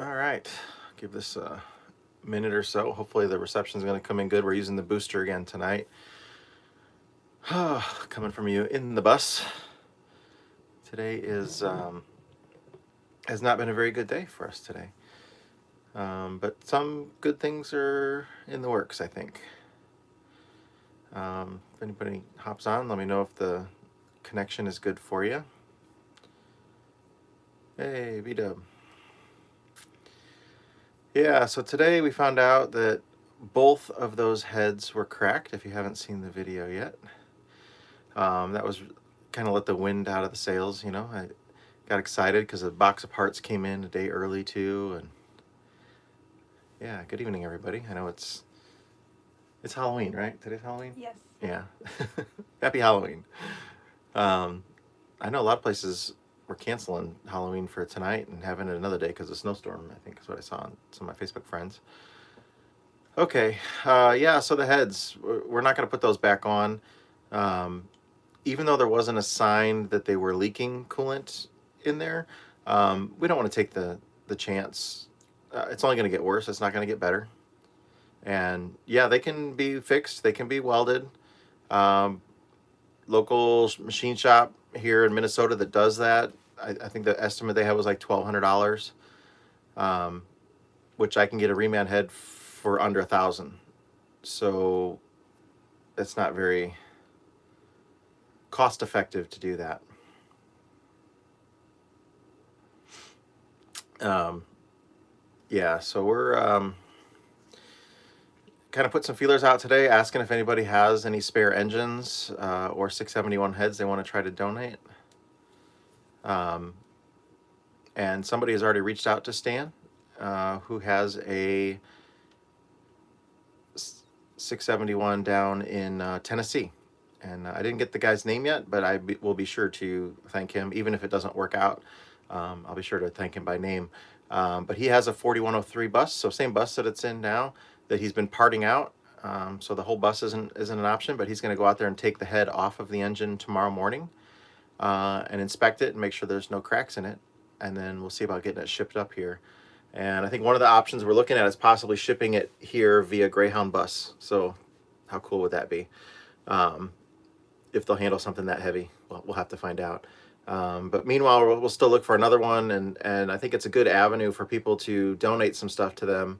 All right, give this a minute or so. Hopefully the reception is going to come in good. We're using the booster again tonight. Coming from you in the bus. Today has not been a very good day for us today. But some good things are in the works, I think. If anybody hops on, let me know if the connection is good for you. Hey, V-Dub. Yeah, so today we found out that both of those heads were cracked, if you haven't seen the video yet. That was kind of let the wind out of the sails, you know. I got excited because a box of parts came in a day early too, and yeah, good evening everybody. I know it's Halloween, right? Today's Halloween? Yes. Yeah. Happy Halloween. I know a lot of places were canceling Halloween for tonight and having it another day because of snowstorm, I think is what I saw on some of my Facebook friends. Okay, yeah, so the heads, we're not going to put those back on. Even though there wasn't a sign that they were leaking coolant in there, we don't want to take the chance. It's only going to get worse. It's not going to get better. And yeah, they can be fixed. They can be welded. Local machine shop here in Minnesota that does that. I think the estimate they had was like $1,200, which I can get a reman head for under $1,000. So it's not very cost effective to do that. Yeah, so we're kind of put some feelers out today, asking if anybody has any spare engines or 671 heads they want to try to donate. And somebody has already reached out to Stan, who has a 671 down in Tennessee. And I didn't get the guy's name yet, but will be sure to thank him, even if it doesn't work out. I'll be sure to thank him by name. But he has a 4103 bus, so same bus that it's in now, that he's been parting out. So the whole bus isn't an option, but he's going to go out there and take the head off of the engine tomorrow morning and inspect it and make sure there's no cracks in it. And then we'll see about getting it shipped up here. And I think one of the options we're looking at is possibly shipping it here via Greyhound bus. So how cool would that be? If they'll handle something that heavy, well, we'll have to find out. But meanwhile, we'll still look for another one, and I think it's a good avenue for people to donate some stuff to them,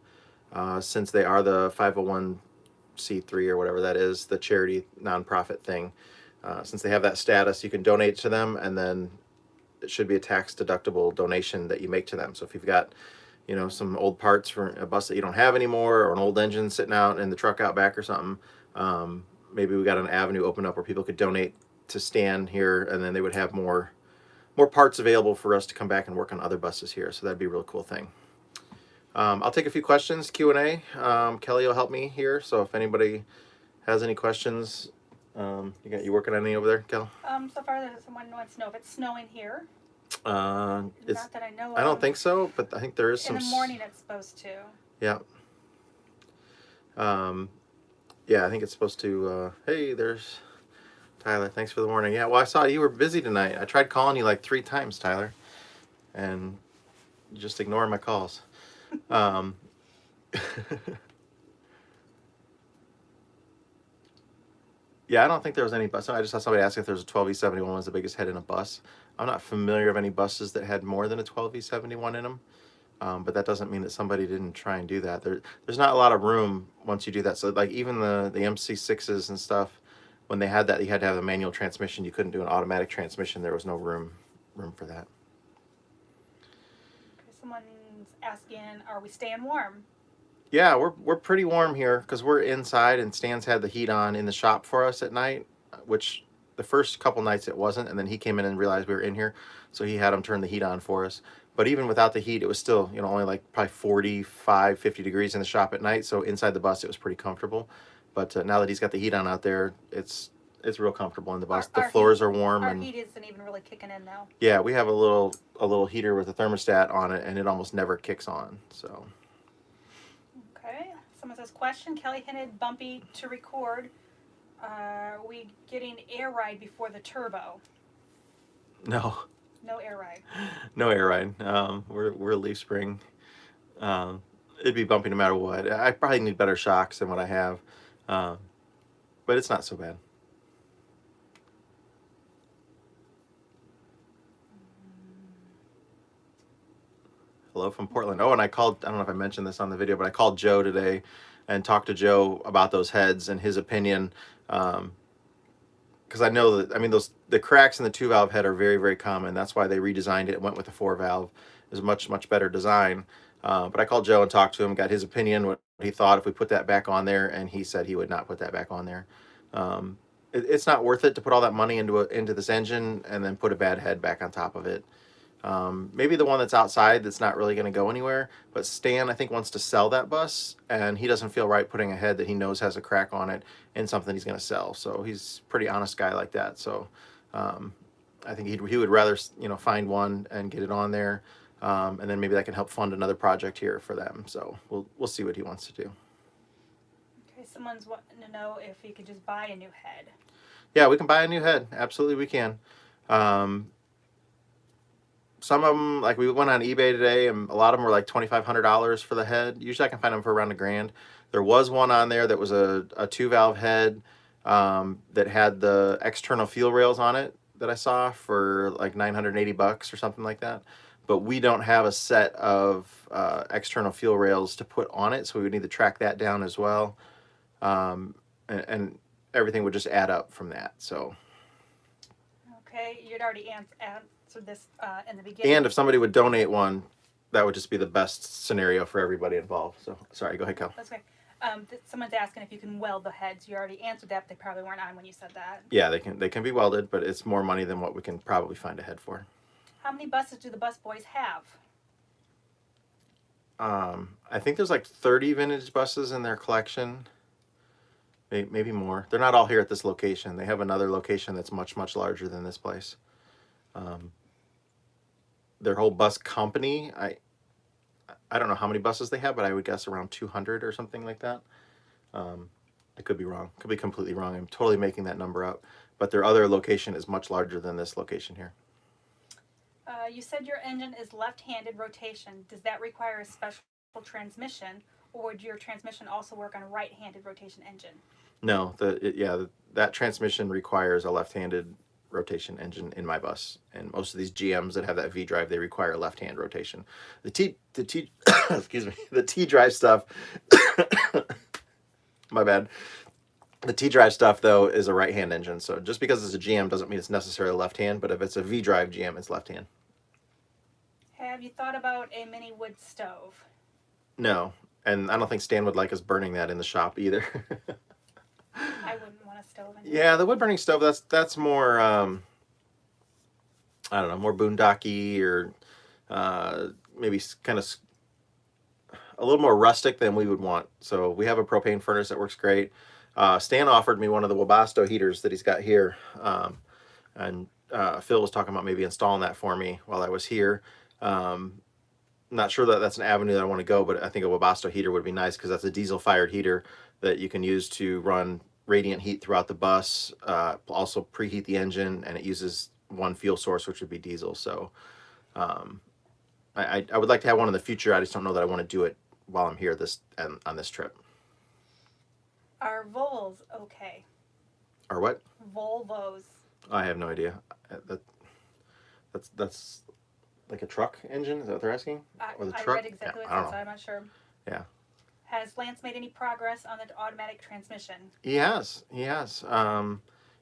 since they are the 501c3 or whatever that is, the charity nonprofit thing. Since they have that status, you can donate to them, and then it should be a tax deductible donation that you make to them. So if you've got, you know, some old parts for a bus that you don't have anymore, or an old engine sitting out in the truck out back or something, maybe we got an avenue open up where people could donate to Stan here, and then they would have more parts available for us to come back and work on other buses here. So that'd be a real cool thing. I'll take a few questions, Q&A. Kelly will help me here. So if anybody has any questions, you working on any over there, Kel? So far, someone wants to know if it's snowing here. Not that I know of. I don't think so, but I think there is some. In the morning, it's supposed to. Yeah. Yeah, I think it's supposed to. Hey, there's Tyler. Thanks for the warning. Yeah, well, I saw you were busy tonight. I tried calling you like 3 times, Tyler, and you just ignoring my calls. Yeah, I don't think there was any bus. I just saw somebody ask if there's a 12V71 was the biggest head in a bus. I'm not familiar of any buses that had more than a 12V71 in them, but that doesn't mean that somebody didn't try and do that. There's not a lot of room once you do that. So like even the MC6s and stuff, when they had that, you had to have a manual transmission. You couldn't do an automatic transmission. There was no room for that. Someone's asking, are we staying warm? Yeah, we're pretty warm here because we're inside, and Stan's had the heat on in the shop for us at night, which the first couple nights it wasn't, and then he came in and realized we were in here, so he had him turn the heat on for us. But even without the heat, it was still, you know, only like probably 45, 50 degrees in the shop at night, so inside the bus it was pretty comfortable. But now that he's got the heat on out there, it's real comfortable in the bus. The floors are warm. Our heat isn't even really kicking in now. Yeah, we have a little heater with a thermostat on it, and it almost never kicks on, so. Okay. Someone says, question, Kelly hinted Bumpy to record. Are we getting air ride before the turbo? No. No air ride. No air ride. We're Leaf Spring. It'd be bumpy no matter what. I probably need better shocks than what I have, um, but it's not so bad. Hello from Portland. Oh, and I called. I don't know if I mentioned this on the video, but I called Joe today and talked to Joe about those heads and his opinion. Because I know that, I mean, those the cracks in the 2-valve head are very, very common. That's why they redesigned it. It went with the 4-valve. It's a much, much better design. But I called Joe and talked to him, got his opinion, what he thought if we put that back on there, and he said he would not put that back on there. It's not worth it to put all that money into this engine and then put a bad head back on top of it. Maybe the one that's outside that's not really going to go anywhere. But Stan, I think, wants to sell that bus, and he doesn't feel right putting a head that he knows has a crack on it in something he's going to sell. So he's a pretty honest guy like that. So I think he would rather find one and get it on there, and then maybe that can help fund another project here for them. So we'll see what he wants to do. Okay, someone's wanting to know if you could just buy a new head. Yeah, we can buy a new head. Absolutely, we can. Some of them, like we went on eBay today, and a lot of them were like $2,500 for the head. Usually I can find them for around $1,000. There was one on there that was a 2-valve head that had the external fuel rails on it that I saw for like $980 or something like that. But we don't have a set of external fuel rails to put on it, so we would need to track that down as well. And everything would just add up from that. So. Okay, you'd already answered this in the beginning. And if somebody would donate one, that would just be the best scenario for everybody involved. So, sorry, go ahead, Cal. That's okay. Someone's asking if you can weld the heads. You already answered that, but they probably weren't on when you said that. Yeah, they can be welded, but it's more money than what we can probably find a head for. How many buses do the bus boys have? I think there's like 30 vintage buses in their collection. Maybe more. They're not all here at this location. They have another location that's much, much larger than this place. Their whole bus company, I don't know how many buses they have, but I would guess around 200 or something like that. I could be wrong. Could be completely wrong. I'm totally making that number up. But their other location is much larger than this location here. You said your engine is left-handed rotation. Does that require a special transmission, or would your transmission also work on a right-handed rotation engine? No, that transmission requires a left-handed rotation engine in my bus, and most of these GMs that have that V drive, they require left-hand rotation. The T excuse me, the T drive stuff. My bad. The T drive stuff though is a right-hand engine, so just because it's a GM doesn't mean it's necessarily left-hand. But if it's a V drive GM, it's left-hand. Have you thought about a mini wood stove? No, and I don't think Stan would like us burning that in the shop either. I wouldn't want a stove in here. Yeah, the wood burning stove, that's more I don't know, more boondocky, or maybe kind of a little more rustic than we would want. So we have a propane furnace that works great. Stan offered me one of the Webasto heaters that he's got here, and Phil was talking about maybe installing that for me while I was here. Not sure that that's an avenue that I want to go, but I think a Webasto heater would be nice because that's a diesel-fired heater that you can use to run radiant heat throughout the bus, also preheat the engine, and it uses one fuel source, which would be diesel. So I would like to have one in the future. I just don't know that I want to do it while I'm here on this trip. Are Volvos okay? Or what? Volvos. I have no idea. That's like a truck engine? Is that what they're asking? Or the I truck? read exactly Yeah, what it said, so I'm not sure. Yeah. Has Lance made any progress on the automatic transmission? He has. He has.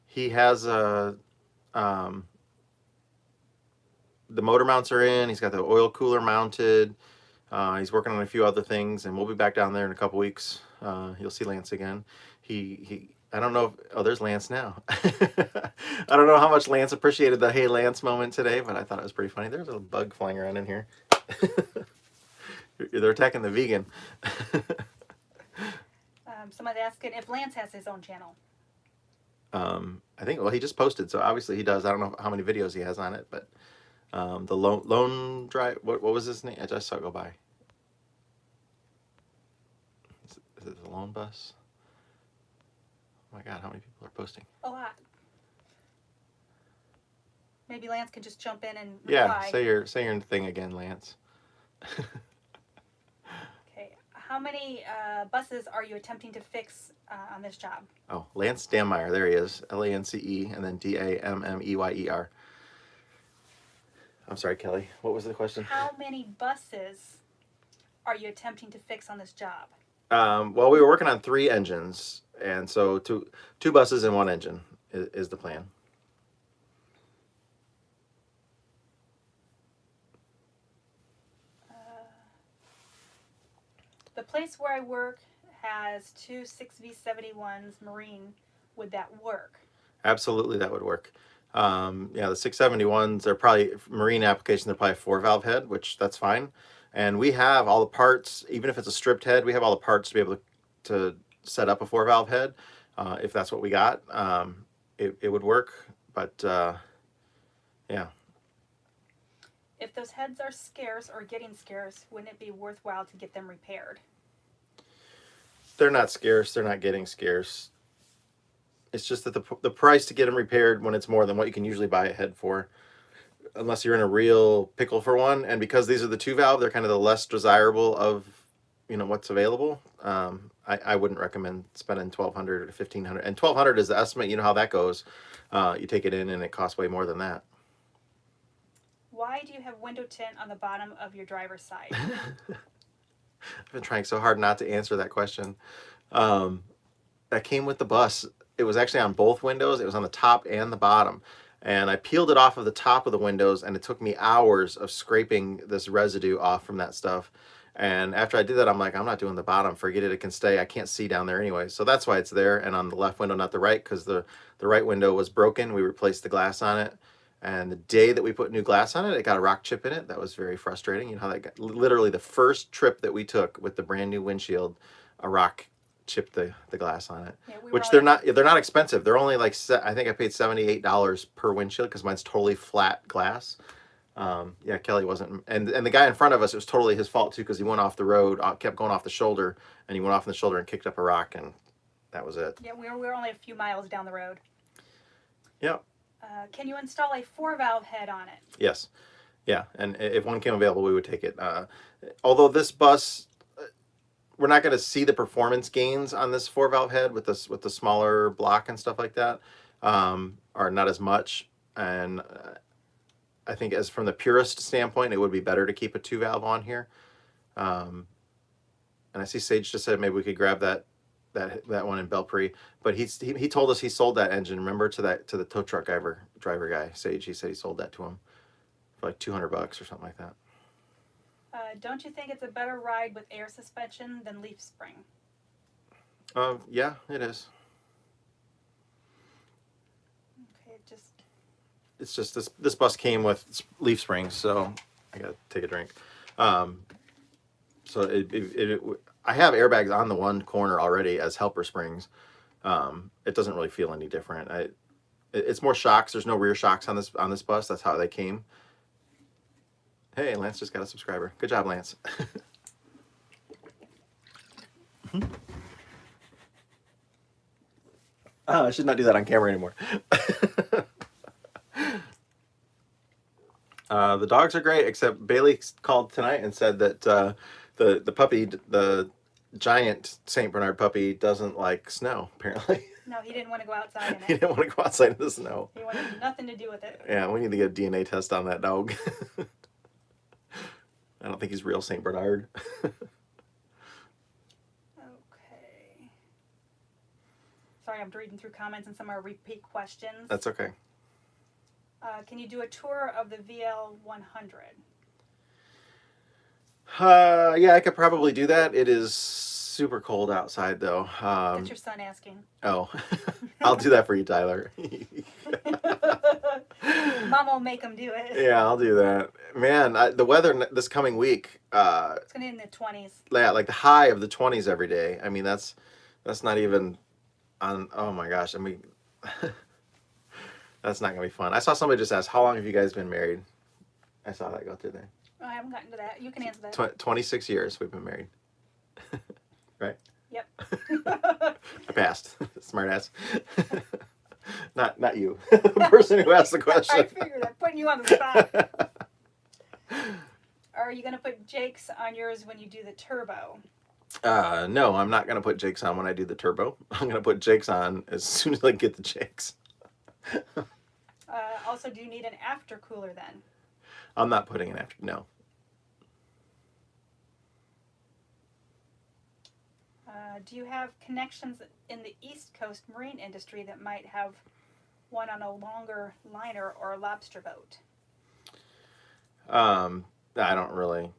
He has the motor mounts are in. He's got the oil cooler mounted. He's working on a few other things, and we'll be back down there in a couple weeks. You'll see Lance again. I don't know if, oh, there's Lance now. I don't know how much Lance appreciated the "Hey Lance" moment today, but I thought it was pretty funny. There's a bug flying around in here. They're attacking the vegan. Someone's asking if Lance has his own channel. I think, well, he just posted, so obviously he does. I don't know how many videos he has on it, but the lone drive, what was his name? I just saw it go by. Is it the lone bus? Oh my God, how many people are posting? A lot. Maybe Lance can just jump in and reply. Yeah, say your thing again, Lance. How many buses are you attempting to fix on this job? Oh, Lance Dammeyer. There he is. Lance and then Dammeyer. I'm sorry, Kelly. What was the question? How many buses are you attempting to fix on this job? Well, we were working on 3 engines, and so two buses and 1 engine is the plan. The place where I work has 2 6V71s Marine. Would that work? Absolutely, that would work. Yeah, the 671s, they're probably marine application. They're probably a 4-valve head, which that's fine. And we have all the parts, even if it's a stripped head, we have all the parts to be able to set up a 4-valve head. If that's what we got, it would work. But yeah. If those heads are scarce or getting scarce, wouldn't it be worthwhile to get them repaired? They're not scarce. They're not getting scarce. It's just that the price to get them repaired when it's more than what you can usually buy a head for, unless you're in a real pickle for one. And because these are the 2-valve, they're kind of the less desirable of, what's available. I wouldn't recommend spending $1,200 or $1,500. And $1,200 is the estimate. You know how that goes. You take it in and it costs way more than that. Why do you have window tint on the bottom of your driver's side? I've been trying so hard not to answer that question. That came with the bus. It was actually on both windows. It was on the top and the bottom. And I peeled it off of the top of the windows, and it took me hours of scraping this residue off from that stuff. And after I did that, I'm like, I'm not doing the bottom. Forget it. It can stay. I can't see down there anyway. So that's why it's there. And on the left window, not the right, because the right window was broken. We replaced the glass on it. And the day that we put new glass on it, it got a rock chip in it. That was very frustrating. You know how that got, literally the first trip that we took with the brand new windshield, a rock chipped the glass on it. Yeah, Which they're not expensive. They're only like, I think I paid $78 per windshield because mine's totally flat glass. Yeah, Kelly wasn't, and the guy in front of us, it was totally his fault too, because he went off the road, kept going off the shoulder, and he went off in the shoulder and kicked up a rock, and that was it. Yeah, we were only a few miles down the road. Yep. Can you install a 4-valve head on it? Yes. Yeah, and if one came available, we would take it. Although this bus, we're not going to see the performance gains on this 4-valve head with the smaller block and stuff like that, or not as much. And I think as from the purist standpoint, it would be better to keep a 2-valve on here. And I see Sage just said maybe we could grab that one in Belpre, but he told us he sold that engine. Remember, to the tow truck driver guy, Sage. He said he sold that to him for like $200 or something like that. Don't you think it's a better ride with air suspension than leaf spring? Yeah, it is. Okay, it's just this bus came with leaf springs, so I gotta take a drink. So I have airbags on the one corner already as helper springs. It doesn't really feel any different. It's more shocks. There's no rear shocks on this bus. That's how they came. Hey, Lance just got a subscriber. Good job, Lance. Oh, I should not do that on camera anymore. The dogs are great, except Bailey called tonight and said that the puppy, the giant Saint Bernard puppy, doesn't like snow, apparently. No, he didn't want to go outside in it. He didn't want to go outside in the snow. He wanted nothing to do with it. Yeah, we need to get a DNA test on that dog. I don't think he's real Saint Bernard. Okay. Sorry, I'm reading through comments and some are repeat questions. That's okay. Can you do a tour of the VL100? Yeah, I could probably do that. It is super cold outside, though. That's your son asking. Oh, I'll do that for you, Tyler. Mom will make him do it. Yeah, I'll do that. Man, the weather this coming week. It's gonna be in the 20s. Yeah, like the high of the 20s every day. I mean, that's not even on. Oh my gosh, I mean, that's not gonna be fun. I saw somebody just ask, "How long have you guys been married?" I saw that go through there. Oh, I haven't gotten to that. You can answer that. 26 years we've been married. Right? Yep. I passed. Smart ass. Not you. The person who asked the question. I figured I'm putting you on the spot. Are you going to put Jake's on yours when you do the turbo? No, I'm not going to put jakes on when I do the turbo. I'm going to put jakes on as soon as I get the jakes. Also, do you need an aftercooler then? I'm not putting an after. No. Do you have connections in the East Coast marine industry that might have one on a longer liner or a lobster boat? I don't really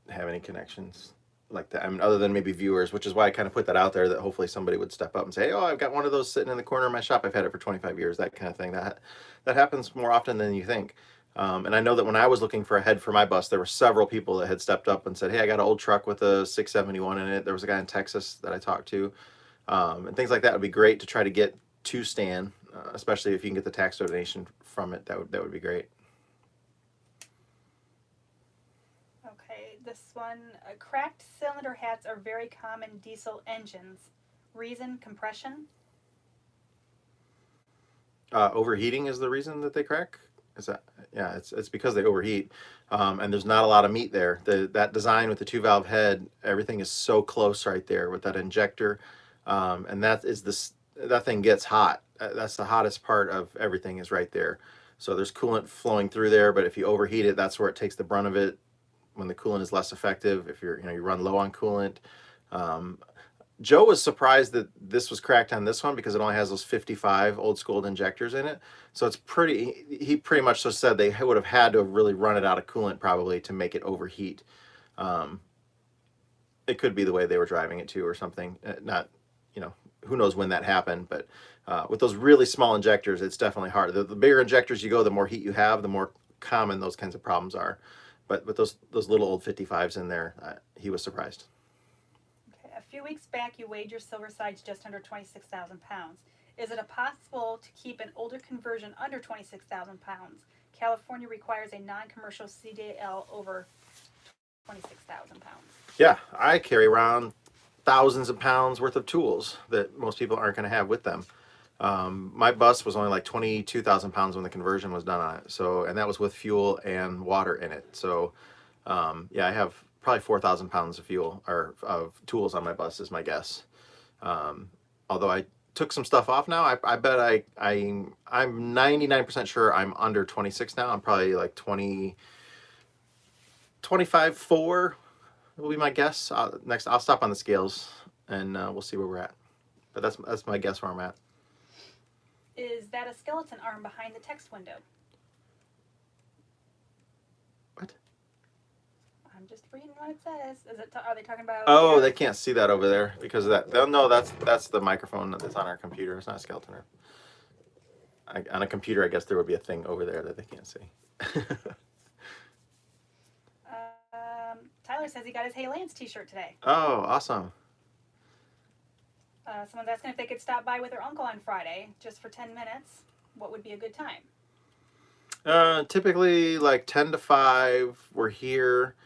have any connections like that. I mean, other than maybe viewers, which is why I kind of put that out there that hopefully somebody would step up and say, "Oh, I've got one of those sitting in the corner of my shop. I've had it for 25 years." That kind of thing. That happens more often than you think. And I know that when I was looking for a head for my bus, there were several people that had stepped up and said, "Hey, I got an old truck with a 671 in it." There was a guy in Texas that I talked to, and things like that would be great to try to get to Stan, especially if you can get the tax donation from it. That would be great. Okay, this one, cracked cylinder heads are very common diesel engines. Reason, compression? Overheating is the reason that they crack. Is that, yeah? It's because they overheat, and there's not a lot of meat there. That design with the two valve head, everything is so close right there with that injector, and that thing gets hot. That's the hottest part of everything is right there. So there's coolant flowing through there, but if you overheat it, that's where it takes the brunt of it. When the coolant is less effective, if you run low on coolant. Um, Joe was surprised that this was cracked on this one because it only has those 55 old school injectors in it. So it's he pretty much so said they would have had to have really run it out of coolant probably to make it overheat. Um, it could be the way they were driving it too or something. Not, who knows when that happened, but with those really small injectors, it's definitely hard. The bigger injectors you go, the more heat you have, the more common those kinds of problems are. But with those little old 55s in there, he was surprised. Okay, a few weeks back you weighed your silver sides just under 26,000 pounds. Is it possible to keep an older conversion under 26,000 pounds? California requires a non commercial CDL over 26,000 pounds. Yeah, I carry around thousands of pounds worth of tools that most people aren't going to have with them. My bus was only like 22,000 pounds when the conversion was done on it. So, and that was with fuel and water in it. So, yeah, I have probably 4,000 pounds of fuel or of tools on my bus is my guess. Although I took some stuff off now, I bet I'm 99% sure I'm under 26 now. I'm probably like 20, 25, 4 will be my guess. Next, I'll stop on the scales and we'll see where we're at. But that's my guess where I'm at. Is that a skeleton arm behind the text window? What? I'm just reading what it says. Are they talking about? Oh, they can't see that over there because of that. They'll know that's the microphone that's on our computer. It's not a skeleton arm. On a computer, I guess there would be a thing over there that they can't see. Tyler says he got his Hey Lance t-shirt today. Oh, awesome. Someone's asking if they could stop by with their uncle on Friday just for 10 minutes. What would be a good time? Typically like 10 to 5. We're here.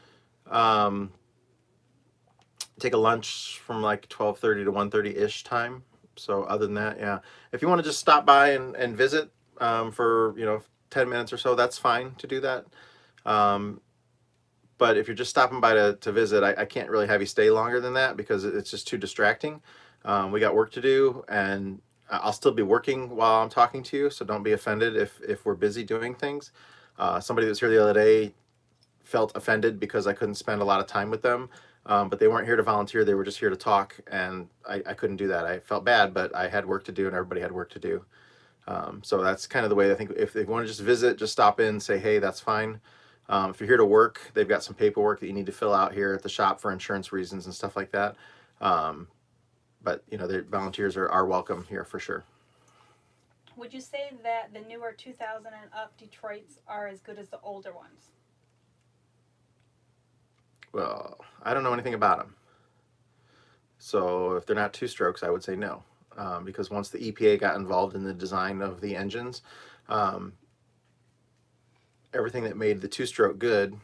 Take a lunch from like 12:30 to 1:30-ish time. So other than that, yeah. If you want to just stop by and visit for 10 minutes or so, that's fine to do that. But if you're just stopping by to visit, I can't really have you stay longer than that because it's just too distracting. We got work to do, and I'll still be working while I'm talking to you, so don't be offended if we're busy doing things. Somebody that was here the other day felt offended because I couldn't spend a lot of time with them, but they weren't here to volunteer. They were just here to talk, and I couldn't do that. I felt bad, but I had work to do, and everybody had work to do. So that's kind of the way I think if they want to just visit, just stop in, say, hey, that's fine. If you're here to work, they've got some paperwork that you need to fill out here at the shop for insurance reasons and stuff like that. But the volunteers are welcome here for sure. Would you say that the newer 2000 and up Detroits are as good as the older ones? Well, I don't know anything about them. So if they're not two strokes, I would say no. Because once the EPA got involved in the design of the engines, everything that made the two-stroke good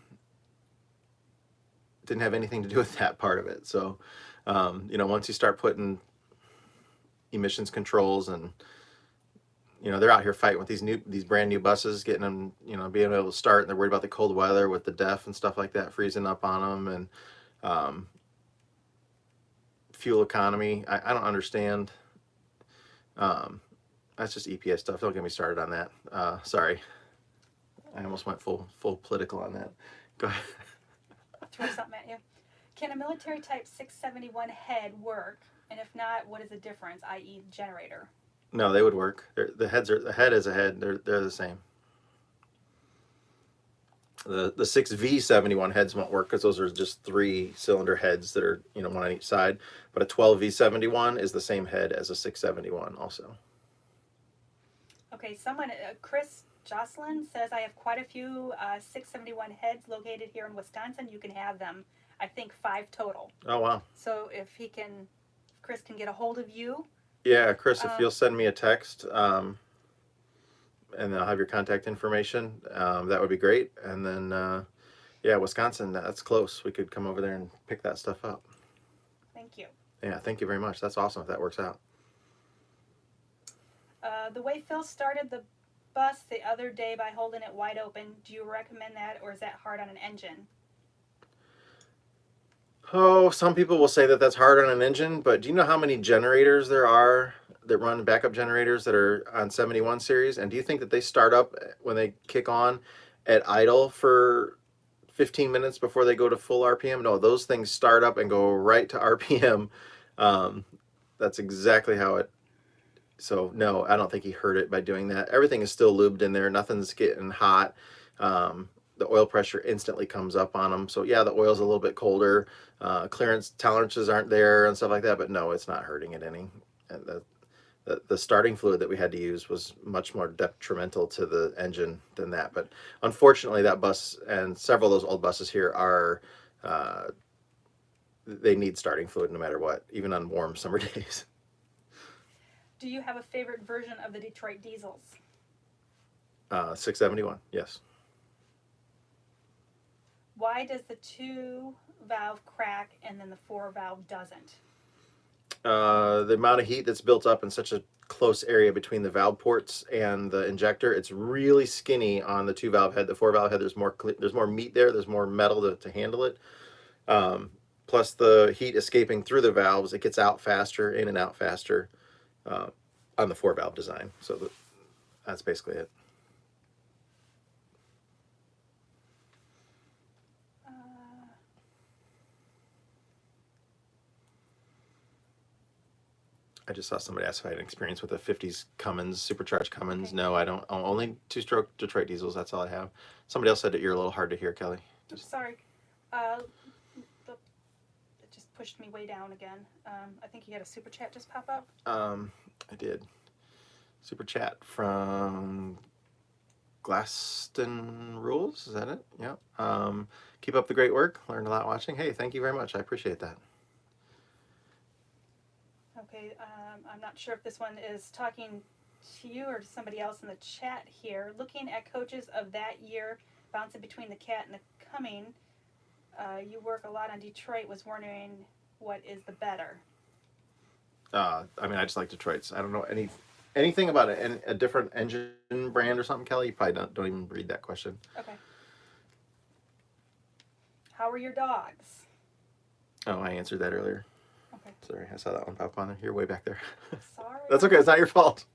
didn't have anything to do with that part of it. So, once you start putting emissions controls and, they're out here fighting with these brand new buses, getting them, being able to start, and they're worried about the cold weather with the DEF and stuff like that freezing up on them. And fuel economy. I don't understand. That's just EPA stuff. Don't get me started on that. Sorry, I almost went full political on that. Go ahead. Throw something at you. Can a military type 671 head work? And if not, what is the difference, i.e., generator? No, they would work. The head is a head. They're the same. The 6V71 heads won't work because those are just 3-cylinder heads that are, one on each side. But a 12V71 is the same head as a 671 also. Okay, someone, Chris Jocelyn says, I have quite a few 671 heads located here in Wisconsin. You can have them, I think 5 total. Oh, wow. So if Chris can get a hold of you. Yeah, Chris, if you'll send me a text, and I'll have your contact information, that would be great. And then, yeah, Wisconsin, that's close. We could come over there and pick that stuff up. Thank you. Yeah, thank you very much. That's awesome if that works out. The way Phil started the bus the other day by holding it wide open, do you recommend that, or is that hard on an engine? Oh, some people will say that that's hard on an engine, but do you know how many generators there are that run backup generators that are on 71 series? And do you think that they start up when they kick on at idle for 15 minutes before they go to full RPM? No, those things start up and go right to RPM. That's exactly how it. So no, I don't think he hurt it by doing that. Everything is still lubed in there. Nothing's getting hot. The oil pressure instantly comes up on them. So yeah, the oil's a little bit colder. Clearance tolerances aren't there and stuff like that. But no, it's not hurting it any. And the starting fluid that we had to use was much more detrimental to the engine than that. But unfortunately, that bus and several of those old buses here are, they need starting fluid no matter what, even on warm summer days. Do you have a favorite version of the Detroit diesels? 671, yes. Why does the 2-valve crack and then the 4-valve doesn't? The amount of heat that's built up in such a close area between the valve ports and the injector, it's really skinny on the 2-valve head. The 4-valve head, there's more meat there. There's more metal to handle it. Plus the heat escaping through the valves, it gets out faster, in and out faster on the 4-valve design. So that's basically it. I just saw somebody ask if I had experience with a 50s Cummins, supercharged Cummins. Okay. No, I don't. Only 2-stroke Detroit diesels. That's all I have. Somebody else said that you're a little hard to hear, Kelly. Sorry. It just pushed me way down again. I think you had a super chat just pop up. I did. Super chat from Glaston Rules. Is that it? Yeah. Keep up the great work. Learned a lot watching. Hey, thank you very much. I appreciate that. Okay, I'm not sure if this one is talking to you or to somebody else in the chat here. Looking at coaches of that year, bouncing between the Cat and the Cumming, you work a lot on Detroit. Was wondering what is the better? I mean, I just like Detroit's. I don't know anything about a different engine brand or something, Kelly. You probably don't even read that question. Okay. How are your dogs? Oh, I answered that earlier. Okay. Sorry, I saw that one pop on there. You're way back there. Sorry. That's okay. It's not your fault.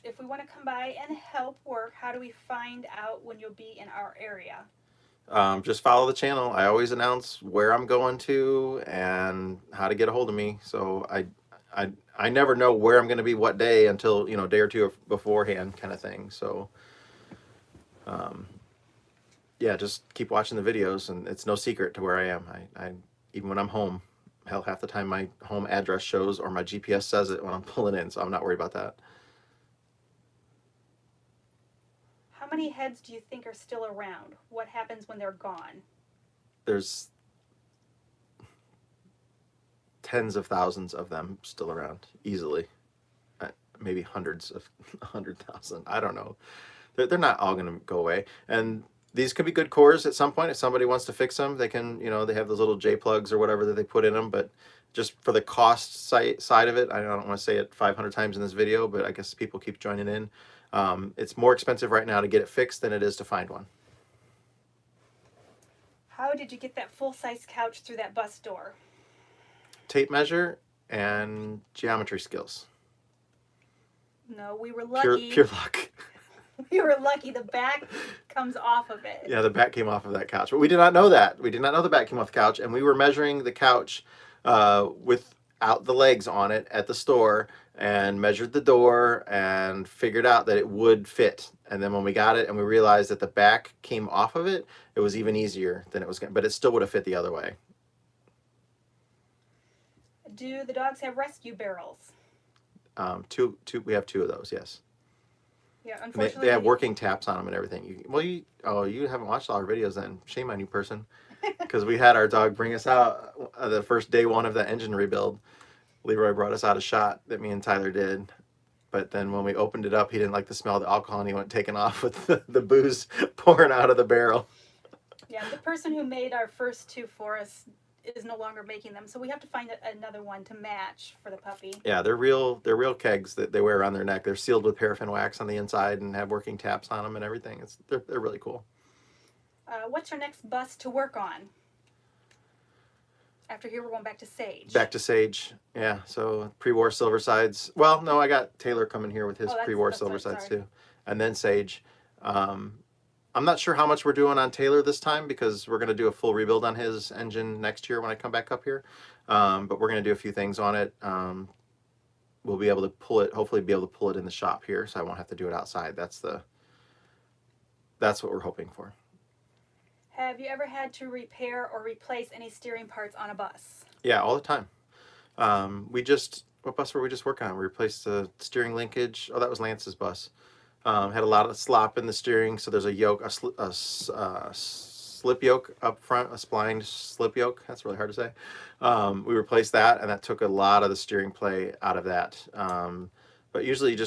If we want to come by and help work, how do we find out when you'll be in our area? Just follow the channel. I always announce where I'm going to and how to get a hold of me. So I never know where I'm going to be what day until, a day or two beforehand kind of thing. So, yeah, just keep watching the videos, and it's no secret to where I am. I even when I'm home, hell, half the time my home address shows or my GPS says it when I'm pulling in, so I'm not worried about that. How many heads do you think are still around? What happens when they're gone? There's tens of thousands of them still around, easily. Maybe hundreds of 100,000. I don't know. They're not all going to go away. And these could be good cores at some point. If somebody wants to fix them, they can, they have those little J plugs or whatever that they put in them. But just for the cost side of it, I don't want to say it 500 times in this video, but I guess people keep joining in. It's more expensive right now to get it fixed than it is to find one. How did you get that full-size couch through that bus door? Tape measure and geometry skills. No, we were Pure lucky. pure luck. We were lucky. The back comes off of it. Yeah, the back came off of that couch, but we did not know that. We did not know the back came off the couch, and we were measuring the couch without the legs on it at the store, and measured the door and figured out that it would fit. And then when we got it and we realized that the back came off of it, it was even easier than it was going. But it still would have fit the other way. Do the dogs have rescue barrels? Two. We have two of those. Yes. Yeah, And unfortunately. they have working taps on them and everything. You haven't watched all our videos then. Shame on you, person. Because we had our dog bring us out the first day one of the engine rebuild. Leroy brought us out a shot that me and Tyler did. But then when we opened it up, he didn't like the smell of the alcohol and he went taking off with the booze pouring out of the barrel. Yeah, the person who made our first two for us is no longer making them, so we have to find another one to match for the puppy. Yeah, they're real kegs that they wear around their neck. They're sealed with paraffin wax on the inside and have working taps on them and everything. They're really cool. What's your next bus to work on? After here, we're going back to Sage. Back to Sage, yeah. So pre-war Silver Sides. Well, no, I got Taylor coming here with his pre-war Silver Sides too, and then Sage. I'm not sure how much we're doing on Taylor this time because we're going to do a full rebuild on his engine next year when I come back up here. But we're going to do a few things on it. We'll be able to pull it, hopefully be able to pull it in the shop here, so I won't have to do it outside. That's what we're hoping for. Have you ever had to repair or replace any steering parts on a bus? Yeah, all the time. What bus were we just working on? We replaced the steering linkage. Oh, that was Lance's bus. Had a lot of slop in the steering, so there's a yoke, a slip yoke up front, a splined slip yoke. That's really hard to say. We replaced that, and that took a lot of the steering play out of that. But usually you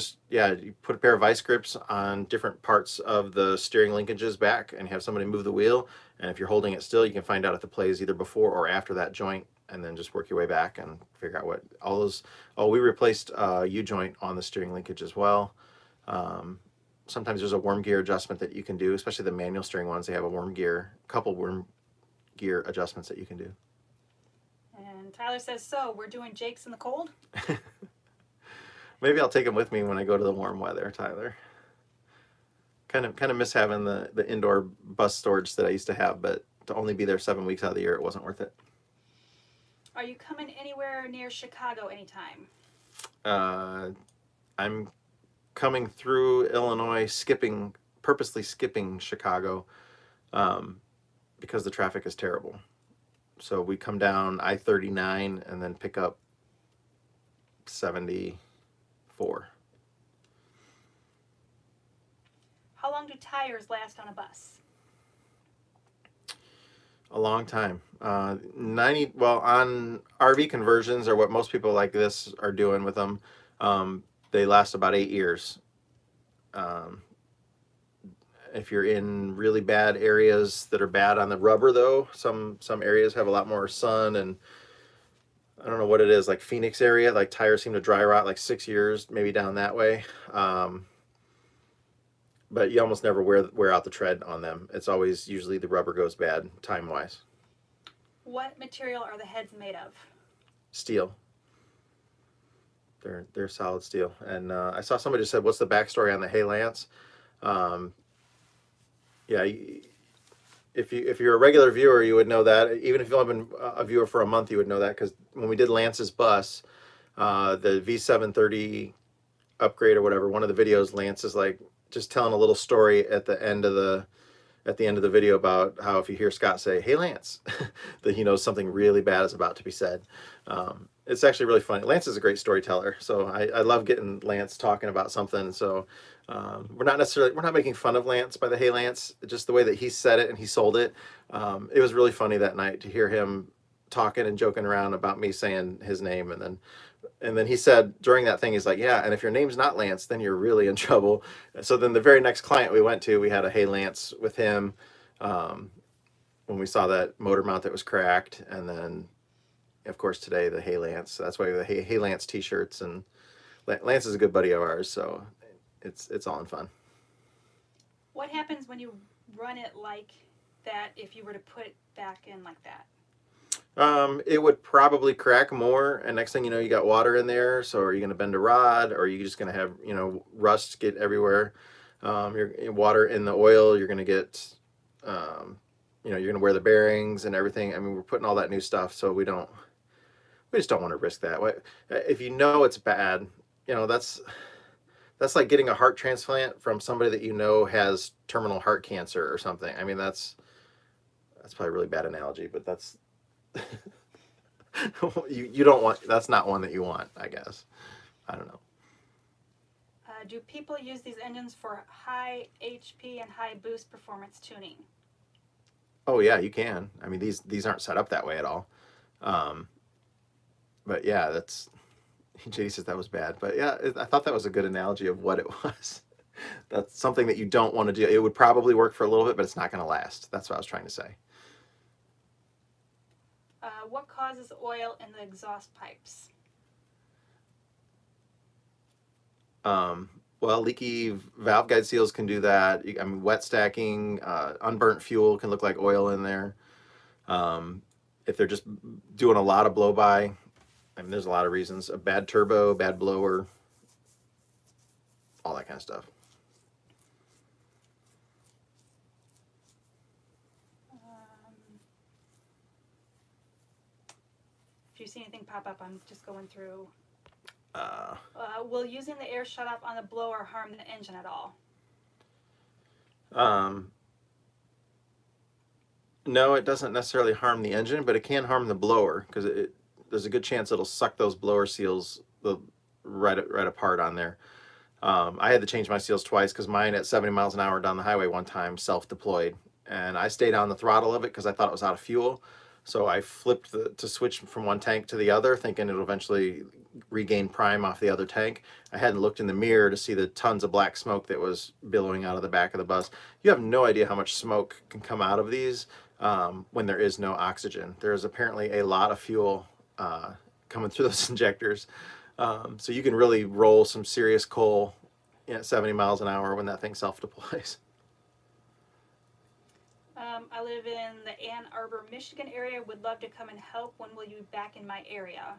put a pair of vice grips on different parts of the steering linkages back and have somebody move the wheel. And if you're holding it still, you can find out if the play is either before or after that joint, and then just work your way back and figure out what all those. Oh, we replaced U-joint on the steering linkage as well. Sometimes there's a worm gear adjustment that you can do, especially the manual steering ones. They have couple worm gear adjustments that you can do. And Tyler says, so we're doing Jake's in the cold? Maybe I'll take him with me when I go to the warm weather, Tyler. Kind of miss having the indoor bus storage that I used to have, but to only be there 7 weeks out of the year, it wasn't worth it. Are you coming anywhere near Chicago anytime? I'm coming through Illinois, purposely skipping Chicago, because the traffic is terrible. So we come down I-39 and then pick up 74. How long do tires last on a bus? A long time. On RV conversions, or what most people like this are doing with them, they last about 8 years. If you're in really bad areas that are bad on the rubber, though, some areas have a lot more sun, and I don't know what it is, like Phoenix area, like tires seem to dry rot like 6 years, maybe down that way. But you almost never wear out the tread on them. It's always usually the rubber goes bad time-wise. What material are the heads made of? Steel. They're solid steel. And I saw somebody just said, "What's the backstory on the Hey Lance?" Yeah, if you're a regular viewer, you would know that. Even if you've only been a viewer for a month, you would know that, because when we did Lance's bus, the V730 upgrade or whatever, one of the videos, Lance is like just telling a little story at the end of the video about how if you hear Scott say, "Hey Lance," that he knows something really bad is about to be said. It's actually really funny. Lance is a great storyteller, so I love getting Lance talking about something. So we're not making fun of Lance by the Hey Lance, just the way that he said it and he sold it. It was really funny that night to hear him talking and joking around about me saying his name, and then he said during that thing, he's like, "Yeah, and if your name's not Lance, then you're really in trouble." So then the very next client we went to, we had a Hey Lance with him when we saw that motor mount that was cracked, and then of course today the Hey Lance. So that's why the Hey Lance t-shirts, and Lance is a good buddy of ours, so it's all in fun. What happens when you run it like that if you were to put it back in like that? It would probably crack more, and next thing you know, you got water in there. So are you going to bend a rod, or are you just going to have, rust get everywhere? Your water in the oil, you're going to get, you're going to wear the bearings and everything. I mean, we're putting all that new stuff, so we just don't want to risk that. If you know it's bad, that's like getting a heart transplant from somebody that has terminal heart cancer or something. I mean, that's probably a really bad analogy, but that's you don't want. That's not one that you want, I guess. I don't know. Do people use these engines for high HP and high boost performance tuning? Oh yeah, you can. I mean, these aren't set up that way at all. Um, but yeah, that's Jay says that was bad. But yeah, I thought that was a good analogy of what it was. That's something that you don't want to do. It would probably work for a little bit, but it's not going to last. That's what I was trying to say. What causes oil in the exhaust pipes? Well, leaky valve guide seals can do that. I mean, wet stacking, unburnt fuel can look like oil in there. If they're just doing a lot of blow by, I mean, there's a lot of reasons. A bad turbo, bad blower, all that kind of stuff. If you see anything pop up, I'm just going through. Will using the air shut off on the blower harm the engine at all? No, it doesn't necessarily harm the engine, but it can harm the blower because there's a good chance it'll suck those blower seals right apart on there. I had to change my seals twice because mine at 70 miles an hour down the highway one time self-deployed, and I stayed on the throttle of it because I thought it was out of fuel. So I flipped to switch from one tank to the other, thinking it'll eventually regain prime off the other tank. I hadn't looked in the mirror to see the tons of black smoke that was billowing out of the back of the bus. You have no idea how much smoke can come out of these when there is no oxygen. There is apparently a lot of fuel coming through those injectors. So you can really roll some serious coal at 70 miles an hour when that thing self-deploys. I live in the Ann Arbor, Michigan area. Would love to come and help. When will you be back in my area?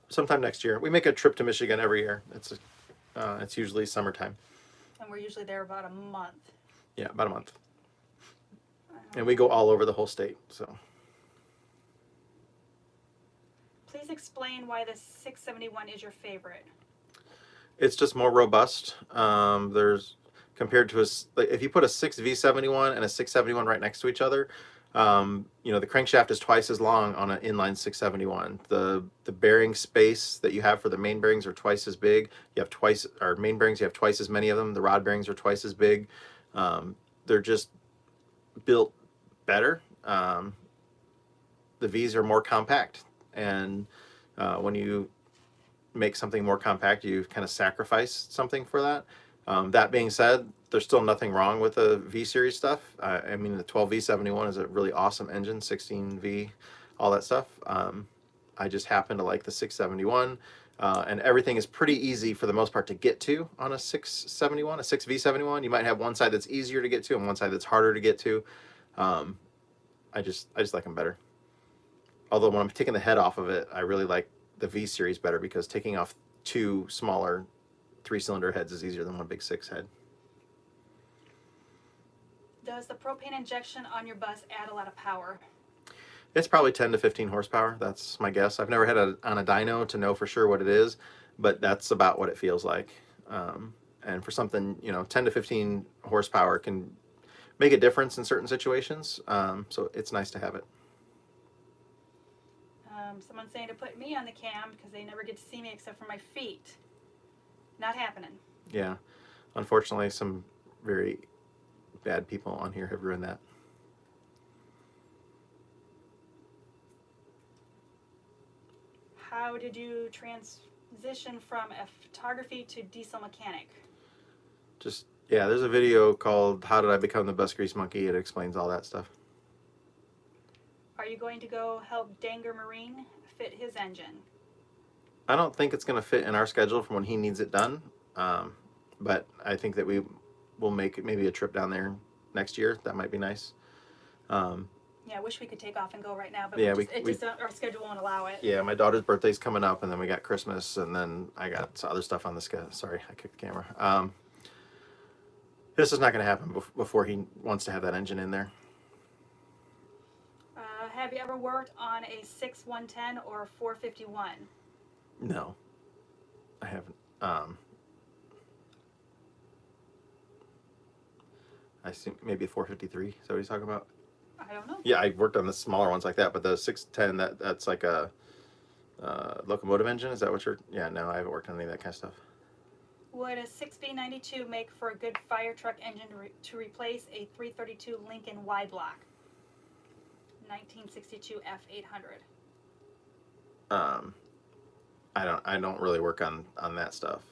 Sometime next year. We make a trip to Michigan every year. It's usually summertime. And we're usually there about a month. Yeah, about a month. And we go all over the whole state. So. Please explain why the 671 is your favorite. It's just more robust. There's compared to if you put a 6V71 and a 671 right next to each other, the crankshaft is twice as long on an inline 671. The bearing space that you have for the main bearings are twice as big. You have main bearings, you have twice as many of them. The rod bearings are twice as big. They're just built better. The V's are more compact, and when you make something more compact, you kind of sacrifice something for that. That being said, there's still nothing wrong with the V series stuff. I mean, the 12V71 is a really awesome engine, 16V, all that stuff. I just happen to like the 671, and everything is pretty easy for the most part to get to on a 671, a 6V71. You might have one side that's easier to get to and one side that's harder to get to. I just like them better. Although when I'm taking the head off of it, I really like the V series better because taking off two smaller 3-cylinder heads is easier than one big 6 head. Does the propane injection on your bus add a lot of power? It's probably 10 to 15 horsepower. That's my guess. I've never had it on a dyno to know for sure what it is, but that's about what it feels like. And for something, 10 to 15 horsepower can make a difference in certain situations. So it's nice to have it. Someone's saying to put me on the cam because they never get to see me except for my feet. Not happening. Yeah. Unfortunately, some very bad people on here have ruined that. How did you transition from a photography to diesel mechanic? There's a video called How Did I Become the Best Grease Monkey? It explains all that stuff. Are you going to go help Danger Marine fit his engine? I don't think it's going to fit in our schedule from when he needs it done, but I think that we will make maybe a trip down there next year. That might be nice. Yeah, I wish we could take off and go right now, but Yeah, our schedule won't allow it. yeah, my daughter's birthday's coming up, and then we got Christmas, and then I got some other stuff on the schedule. Sorry, I kicked the camera. This is not going to happen before he wants to have that engine in there. Have you ever worked on a 6110 or a 451? No, I haven't. I think maybe a 453. Is that what he's talking about? I don't know. Yeah, I worked on the smaller ones like that, but the 610, that's like a locomotive engine. Is that what you're? Yeah, no, I haven't worked on any of that kind of stuff. Would a 6B92 make for a good fire truck engine to replace a 332 Lincoln Y block? 1962 F800. I don't really work on that stuff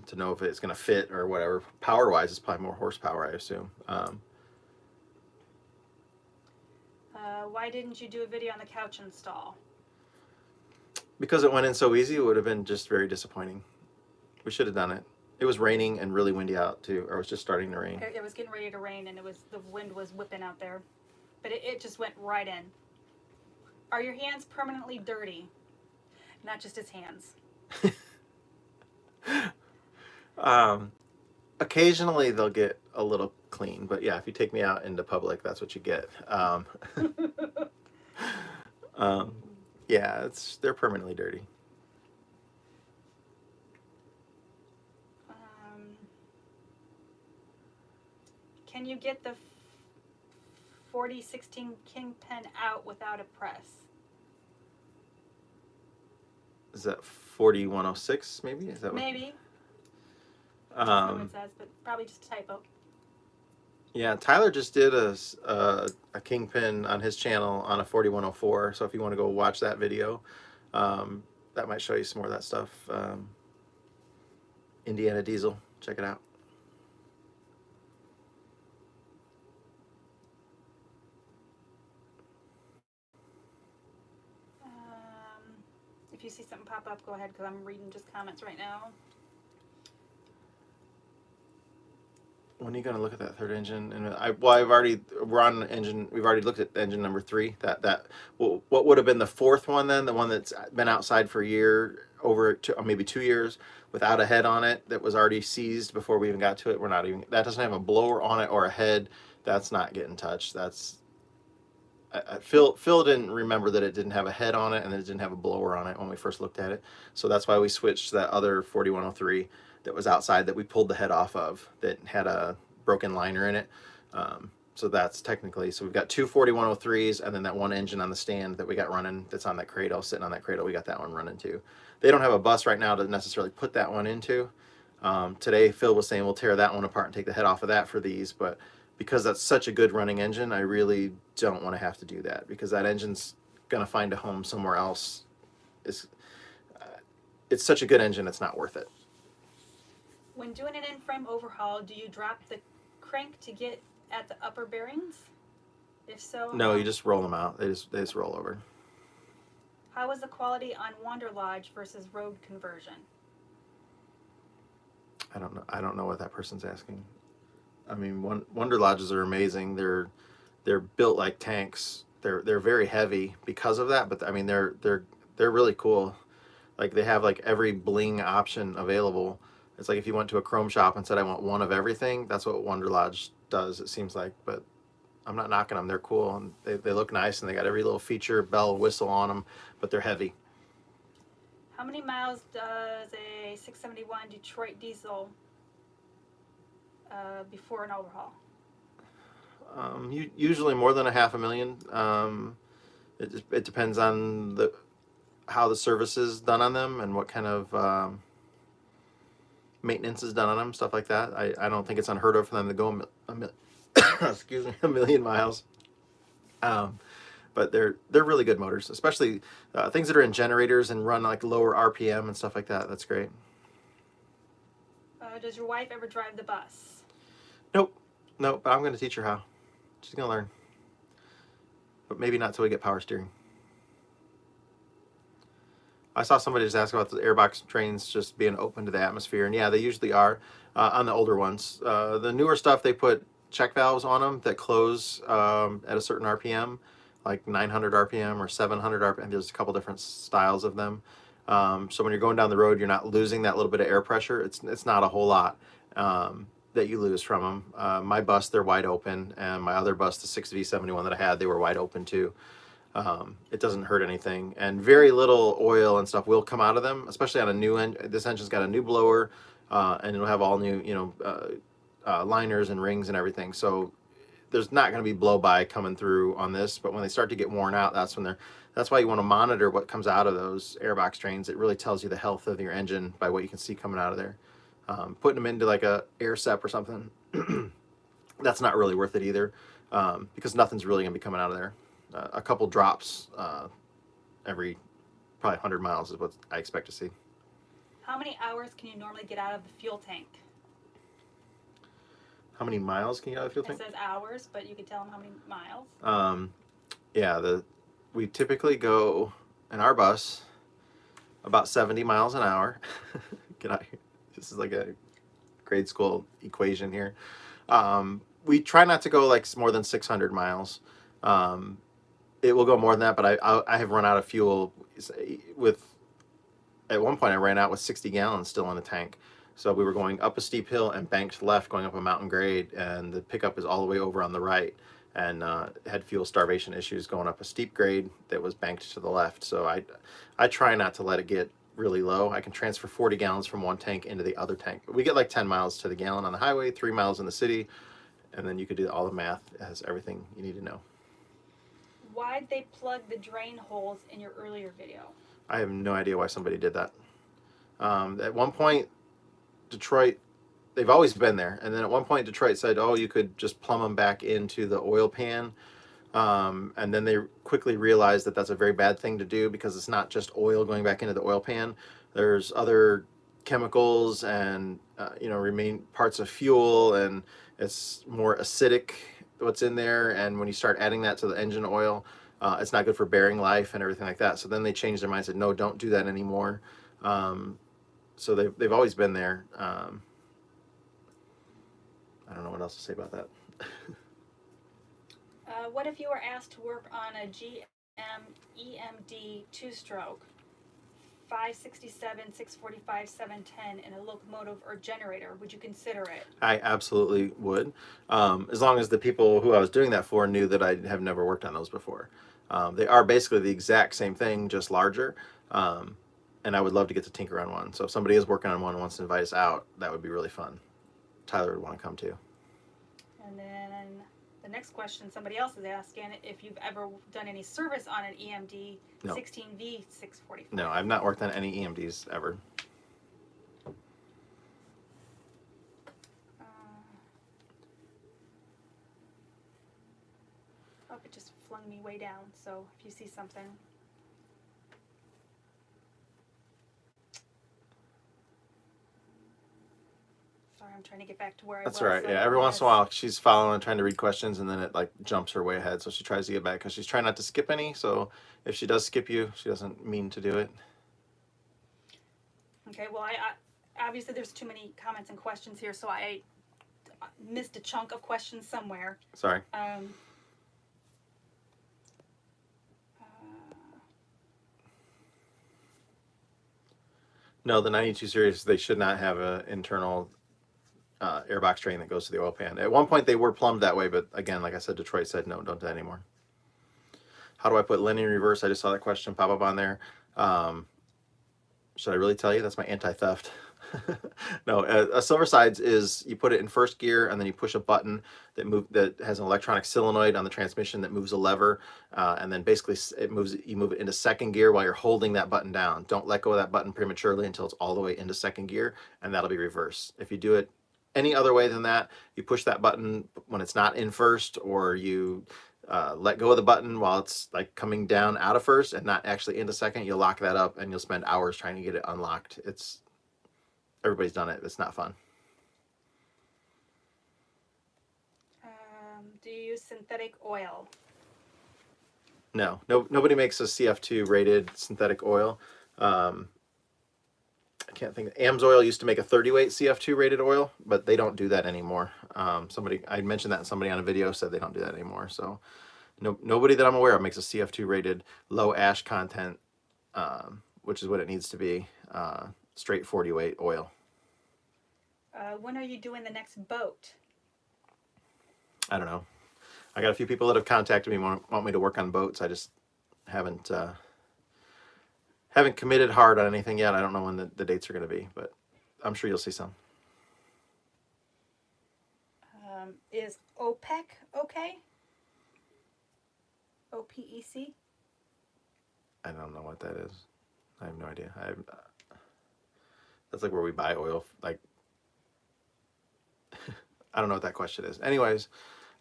to know if it's going to fit or whatever. Power wise, it's probably more horsepower, I assume. Why didn't you do a video on the couch install? Because it went in so easy, it would have been just very disappointing. We should have done it. It was raining and really windy out too, or it was just starting to rain. It was getting ready to rain, and the wind was whipping out there, but it just went right in. Are your hands permanently dirty? Not just his hands. Occasionally they'll get a little clean, but yeah, if you take me out into public, that's what you get. Yeah, they're permanently dirty. Can you get the 4016 Kingpin out without a press? Is that 4106 maybe? Is that what? Maybe. That's not what it says, but probably just a typo. Yeah, Tyler just did a Kingpin on his channel on a 4104. So if you want to go watch that video, that might show you some more of that stuff. Indiana Diesel, check it out. If you see something pop up, go ahead, because I'm reading just comments right now. When are you going to look at that third engine? And we're on engine. We've already looked at engine number 3. What would have been the fourth one then? The one that's been outside for a year, or maybe 2 years, without a head on it, that was already seized before we even got to it. That doesn't have a blower on it or a head. That's not getting touched. Phil didn't remember that it didn't have a head on it and that it didn't have a blower on it when we first looked at it. So that's why we switched to that other 4103 that was outside that we pulled the head off of, that had a broken liner in it. So that's technically, so we've got 2 4103s and then that one engine on the stand that we got running that's on that cradle, sitting on that cradle. We got that one running too. They don't have a bus right now to necessarily put that one into. Today Phil was saying we'll tear that one apart and take the head off of that for these, but because that's such a good running engine, I really don't want to have to do that, because that engine's going to find a home somewhere else. It's such a good engine, it's not worth it. When doing an in-frame overhaul, do you drop the crank to get at the upper bearings? If so, no, you just roll them out. They just roll over. How is the quality on Wonder Lodge versus road conversion? I don't know what that person's asking. I mean, Wonder Lodges are amazing. They're built like tanks. They're very heavy because of that, but I mean they're really cool. Like they have like every bling option available. It's like if you went to a chrome shop and said I want one of everything, that's what Wonder Lodge does, it seems like. But I'm not knocking them. They're cool and they look nice and they got every little feature, bell, whistle on them, but they're heavy. How many miles does a 671 Detroit diesel before an overhaul? Usually more than 500,000. It depends on how the service is done on them and what kind of maintenance is done on them, stuff like that. I don't think it's unheard of for them to go excuse me, 1,000,000 miles. But they're really good motors, especially things that are in generators and run like lower RPM and stuff like that. That's great. Does your wife ever drive the bus? Nope, but I'm going to teach her how. She's going to learn. But maybe not till we get power steering. I saw somebody just ask about the airbox trains just being open to the atmosphere, and yeah, they usually are on the older ones. The newer stuff, they put check valves on them that close at a certain RPM, like 900 RPM or 700 RPM. There's a couple different styles of them. So when you're going down the road, you're not losing that little bit of air pressure. It's not a whole lot that you lose from them. My bus, they're wide open, and my other bus, the 6V71 that I had, they were wide open too. It doesn't hurt anything, and very little oil and stuff will come out of them, especially on a new engine. This engine's got a new blower, and it'll have all new, liners and rings and everything. So there's not going to be blow by coming through on this. But when they start to get worn out, that's why you want to monitor what comes out of those airbox drains. It really tells you the health of your engine by what you can see coming out of there. Putting them into like a air sep or something, that's not really worth it either, because nothing's really going to be coming out of there. A couple drops every probably 100 miles is what I expect to see. How many hours can you normally get out of the fuel tank? How many miles can you get out of the fuel tank? It says hours, but you can tell them how many miles. Yeah, we typically go in our bus about 70 miles an hour. Get out here. This is like a grade school equation here. We try not to go like more than 600 miles. It will go more than that, but I have run out of fuel at one point I ran out with 60 gallons still in the tank. So we were going up a steep hill and banked left going up a mountain grade, and the pickup is all the way over on the right, and had fuel starvation issues going up a steep grade that was banked to the left. So I try not to let it get really low. I can transfer 40 gallons from one tank into the other tank. But we get like 10 miles to the gallon on the highway, 3 miles in the city, and then you could do all the math. It has everything you need to know. Why'd they plug the drain holes in your earlier video? I have no idea why somebody did that. At one point, Detroit, they've always been there, and then at one point Detroit said, oh, you could just plumb them back into the oil pan, and then they quickly realized that that's a very bad thing to do, because it's not just oil going back into the oil pan. There's other chemicals and remain parts of fuel, and it's more acidic what's in there, and when you start adding that to the engine oil, it's not good for bearing life and everything like that. So then they changed their mind and said, no, don't do that anymore. So they've always been there. I don't know what else to say about that. What if you were asked to work on a GM EMD 2-stroke, 567, 645, 710 in a locomotive or generator? Would you consider it? I absolutely would, as long as the people who I was doing that for knew that I have never worked on those before. They are basically the exact same thing, just larger, and I would love to get to tinker on one. So if somebody is working on one and wants to invite us out, that would be really fun. Tyler would want to come too. And then the next question somebody else is asking, if you've ever done any service on an EMD 16V 645. No, I've not worked on any EMDs ever. Oh, it just flung me way down, so if you see something. Sorry, I'm trying to get back to where I was. That's all right. Yeah, every once in a while she's following and trying to read questions, and then it like jumps her way ahead. So she tries to get back because she's trying not to skip any. So if she does skip you, she doesn't mean to do it. Okay. Well, I obviously there's too many comments and questions here, so I missed a chunk of questions somewhere. Sorry. No, the 92 series, they should not have an internal airbox drain that goes to the oil pan. At one point they were plumbed that way, but again, like I said, Detroit said no, don't do that anymore. How do I put linear reverse? I just saw that question pop up on there. Should I really tell you? That's my anti-theft. No, a silver sides is you put it in first gear, and then you push a button that has an electronic solenoid on the transmission that moves a lever, and then basically you move it into second gear while you're holding that button down. Don't let go of that button prematurely until it's all the way into second gear, and that'll be reverse. If you do it any other way than that, you push that button when it's not in first, or you let go of the button while it's like coming down out of first and not actually into second, you'll lock that up and you'll spend hours trying to get it unlocked. Everybody's done it. It's not fun. Do you use synthetic oil? No, nobody makes a CF2 rated synthetic oil. I can't think. AMSOIL used to make a 30 weight CF2 rated oil, but they don't do that anymore. I mentioned that, and somebody on a video said they don't do that anymore. So nobody that I'm aware of makes a CF2 rated low ash content, which is what it needs to be, straight 40 weight oil. When are you doing the next boat? I don't know. I got a few people that have contacted me want me to work on boats. I just haven't committed hard on anything yet. I don't know when the dates are going to be, but I'm sure you'll see some. Is OPEC okay? OPEC? I don't know what that is. I have no idea. That's like where we buy oil. Like, I don't know what that question is. Anyways,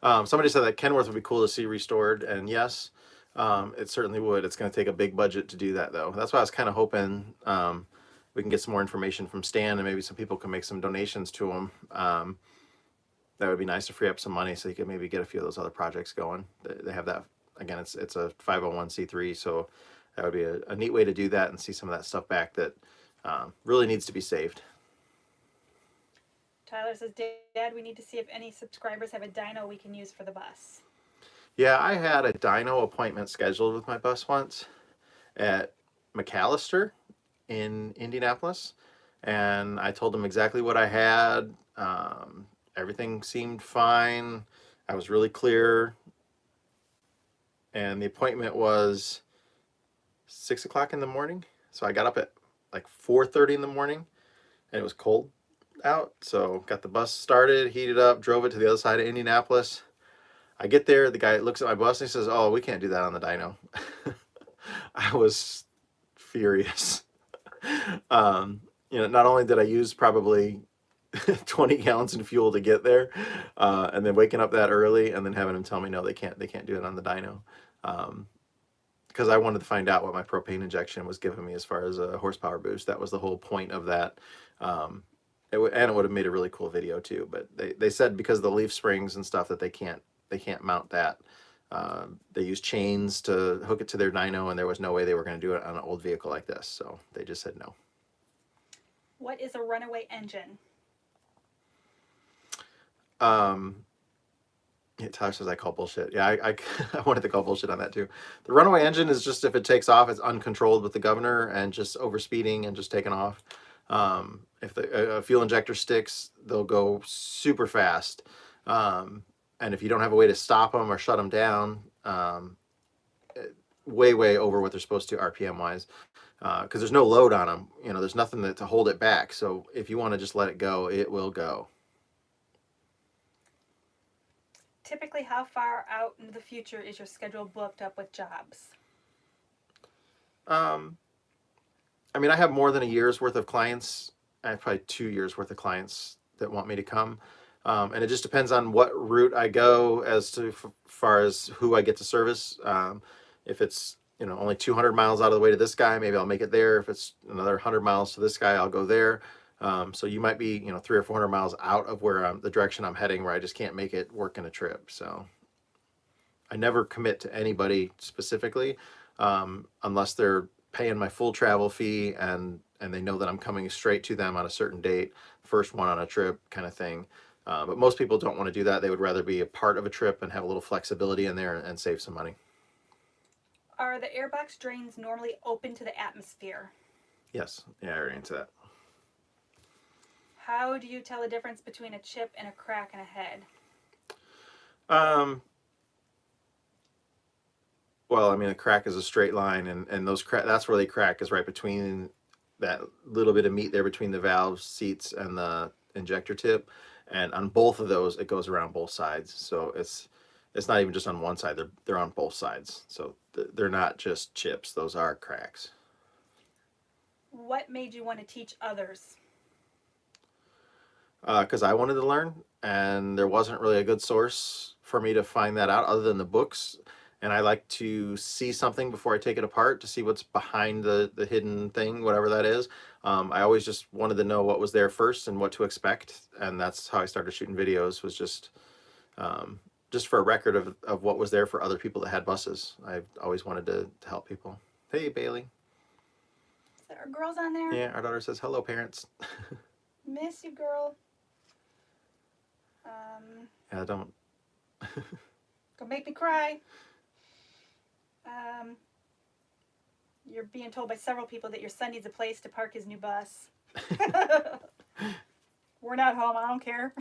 somebody said that Kenworth would be cool to see restored, and yes, it certainly would. It's going to take a big budget to do that, though. That's why I was kind of hoping we can get some more information from Stan, and maybe some people can make some donations to him. That would be nice to free up some money so you could maybe get a few of those other projects going. They have that. Again, it's a 501c3, so that would be a neat way to do that and see some of that stuff back that really needs to be saved. Tyler says, Dad, we need to see if any subscribers have a dyno we can use for the bus. Yeah, I had a dyno appointment scheduled with my bus once at McAllister in Indianapolis, and I told them exactly what I had. Everything seemed fine. I was really clear, and the appointment was 6 o'clock in the morning. So I got up at like 4:30 in the morning, and it was cold out. So got the bus started, heated up, drove it to the other side of Indianapolis. I get there, the guy looks at my bus and he says, "Oh, we can't do that on the dyno." I was furious. Not only did I use probably 20 gallons in fuel to get there, and then waking up that early and then having him tell me no, they can't do it on the dyno, because I wanted to find out what my propane injection was giving me as far as a horsepower boost. That was the whole point of that. It would have made a really cool video too, but they said because of the leaf springs and stuff that they can't mount that. They use chains to hook it to their dyno, and there was no way they were going to do it on an old vehicle like this, so they just said no. What is a runaway engine? Yeah, Tyler says I call bullshit. Yeah, I wanted to call bullshit on that too. The runaway engine is just if it takes off, it's uncontrolled with the governor and just overspeeding and just taking off. If the fuel injector sticks, they'll go super fast. And if you don't have a way to stop them or shut them down, way over what they're supposed to RPM wise, because there's no load on them. There's nothing to hold it back. So if you want to just let it go, it will go. Typically, how far out into the future is your schedule booked up with jobs? I have more than a year's worth of clients. I have probably 2 years worth of clients that want me to come. And it just depends on what route I go as to far as who I get to service. If it's only 200 miles out of the way to this guy, maybe I'll make it there. If it's another 100 miles to this guy, I'll go there. So you might be 300 or 400 miles out of where the direction I'm heading, where I just can't make it work in a trip. So I never commit to anybody specifically, unless they're paying my full travel fee and they know that I'm coming straight to them on a certain date, first one on a trip kind of thing. But most people don't want to do that. They would rather be a part of a trip and have a little flexibility in there and save some money. Are the airbox drains normally open to the atmosphere? Yes. Yeah, I already answered that. How do you tell the difference between a chip and a crack in a head? Well, a crack is a straight line, and those that's where they crack, is right between that little bit of meat there between the valve seats and the injector tip. And on both of those, it goes around both sides. So it's not even just on one side; they're on both sides. So they're not just chips; those are cracks. What made you want to teach others? Because I wanted to learn, and there wasn't really a good source for me to find that out other than the books. And I like to see something before I take it apart to see what's behind the hidden thing, whatever that is. I always just wanted to know what was there first and what to expect, and that's how I started shooting videos, was just for a record of what was there for other people that had buses. I always wanted to help people. Hey, Bailey. There are girls on there. Yeah, our daughter says, hello, parents. Miss you, girl. Yeah, don't. Gonna make me cry. You're being told by several people that your son needs a place to park his new bus. We're not home. I don't care.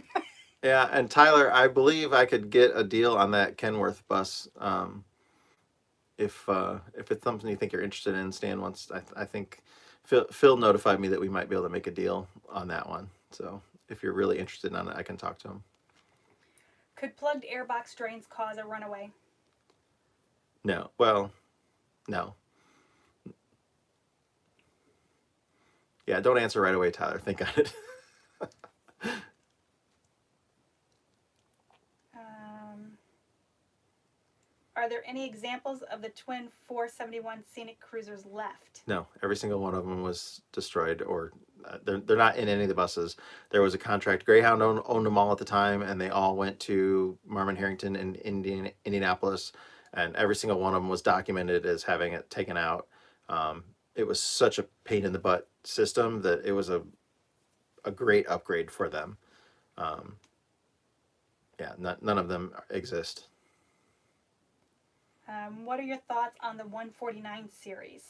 Yeah, and Tyler, I believe I could get a deal on that Kenworth bus. If it's something you think you're interested in, Stan wants. I think Phil notified me that we might be able to make a deal on that one. So if you're really interested in it, I can talk to him. Could plugged airbox drains cause a runaway? No. Well, no. Yeah, don't answer right away, Tyler. Think on it. Are there any examples of the twin 471 scenic cruisers left? No, every single one of them was destroyed, or they're not in any of the buses. There was a contract. Greyhound owned them all at the time, and they all went to Marmon Harrington in Indianapolis, and every single one of them was documented as having it taken out. It was such a pain in the butt system that it was a great upgrade for them. Yeah, none of them exist. What are your thoughts on the 149 series?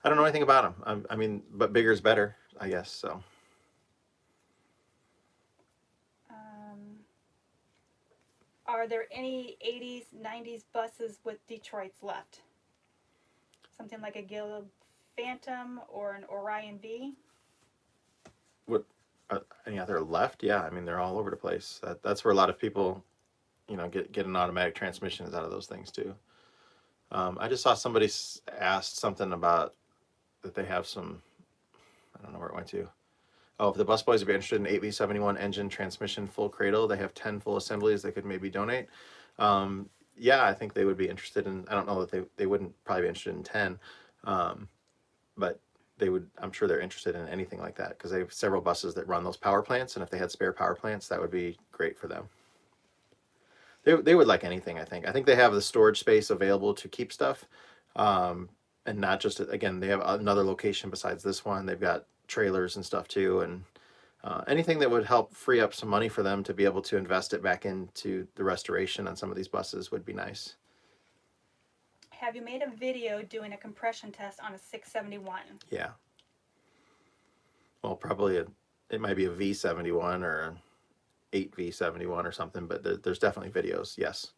I don't know anything about them. I mean, but bigger is better, I guess. So. Are there any 80s, 90s buses with Detroits left? Something like a Guild Phantom or an Orion V? What? Any other left? Yeah, I mean, they're all over the place. That's where a lot of people, get an automatic transmissions out of those things too. I just saw somebody asked something about that they have some. I don't know where it went to. Oh, if the bus boys would be interested in 8V71 engine transmission full cradle, they have 10 full assemblies they could maybe donate. Yeah, I think they would be interested in. I don't know that they wouldn't probably be interested in 10, but they would. I'm sure they're interested in anything like that because they have several buses that run those power plants, and if they had spare power plants, that would be great for them. They would like anything. I think they have the storage space available to keep stuff, and not just again. They have another location besides this one. They've got trailers and stuff too, and anything that would help free up some money for them to be able to invest it back into the restoration on some of these buses would be nice. Have you made a video doing a compression test on a 671? Yeah. Well, probably it might be a V71 or an 8V71 or something, but there's definitely videos. Yes.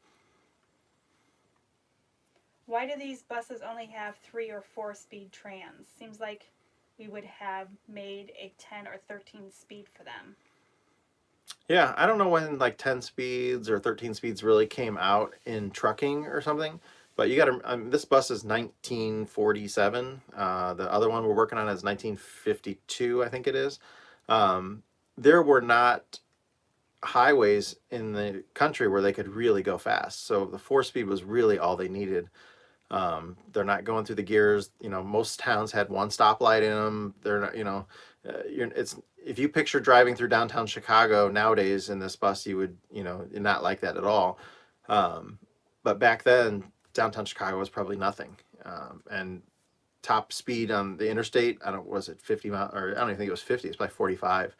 Why do these buses only have 3 or 4 speed trans? Seems like we would have made a 10 or 13 speed for them. Yeah, I don't know when like 10 speeds or 13 speeds really came out in trucking or something, but you got to, this bus is 1947. The other one we're working on is 1952, I think it is. There were not highways in the country where they could really go fast. So the 4-speed was really all they needed. They're not going through the gears. Most towns had one stoplight in them. They're not, it's, if you picture driving through downtown Chicago nowadays in this bus, you would, not like that at all. But back then, downtown Chicago was probably nothing. And top speed on the interstate, was it 50 miles, or I don't even think it was 50, it's probably 45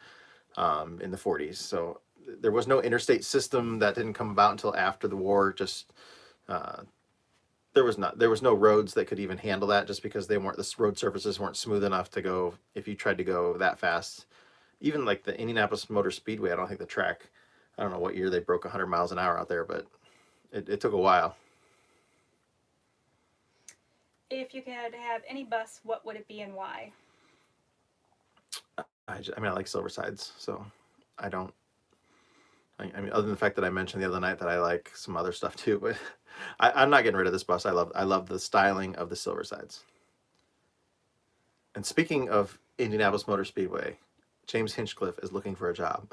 in the 40s. So there was no interstate system that didn't come about until after the war. Just, there was no roads that could even handle that just because the road surfaces weren't smooth enough to go, if you tried to go that fast. Even like the Indianapolis Motor Speedway, I don't think the track, I don't know what year they broke 100 miles an hour out there, but it took a while. If you could have any bus, what would it be and why? I like Silversides, so I mean, other than the fact that I mentioned the other night that I like some other stuff too, but I'm not getting rid of this bus. I love the styling of the Silversides. And speaking of Indianapolis Motor Speedway, James Hinchcliffe is looking for a job.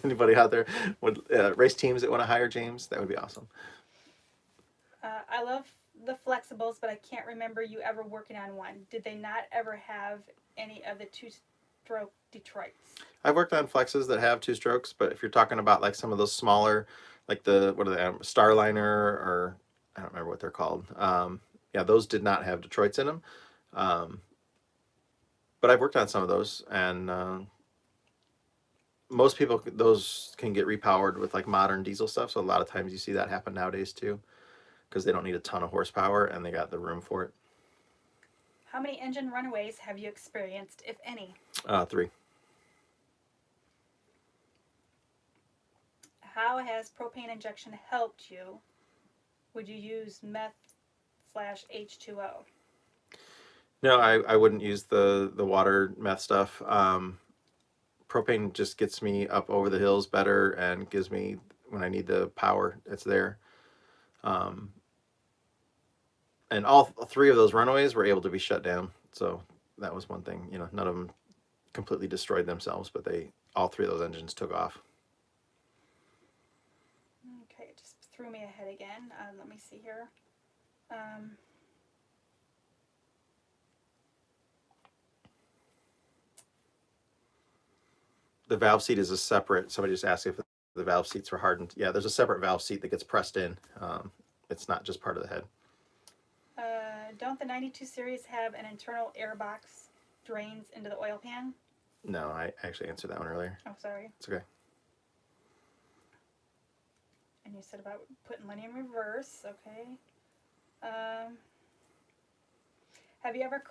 Anybody out there would race teams that want to hire James? That would be awesome. I love the flexibles, but I can't remember you ever working on one. Did they not ever have any of the 2-stroke Detroits? I've worked on flexes that have 2 strokes, but if you're talking about like some of those smaller, like what are they, Starliner, or I don't remember what they're called. Yeah, those did not have Detroits in them. Um, but I've worked on some of those, and most people those can get repowered with like modern diesel stuff. So a lot of times you see that happen nowadays too, because they don't need a ton of horsepower and they got the room for it. How many engine runaways have you experienced, if any? 3. How has propane injection helped you? Would you use meth slash H2O? No, I wouldn't use the water meth stuff. Propane just gets me up over the hills better and gives me when I need the power, it's there. Um, and all 3 of those runaways were able to be shut down. So that was one thing. You know, none of them completely destroyed themselves, but they all 3 of those engines took off. Okay, it just threw me ahead again. Let me see here. Um, The valve seat is a separate. Somebody just asked if the valve seats were hardened. Yeah, there's a separate valve seat that gets pressed in. It's not just part of the head. don't the 92 series have an internal air box drains into the oil pan? No, I actually answered that one earlier. Oh, sorry. It's okay. And you said about putting money in reverse. Okay. Um, have you ever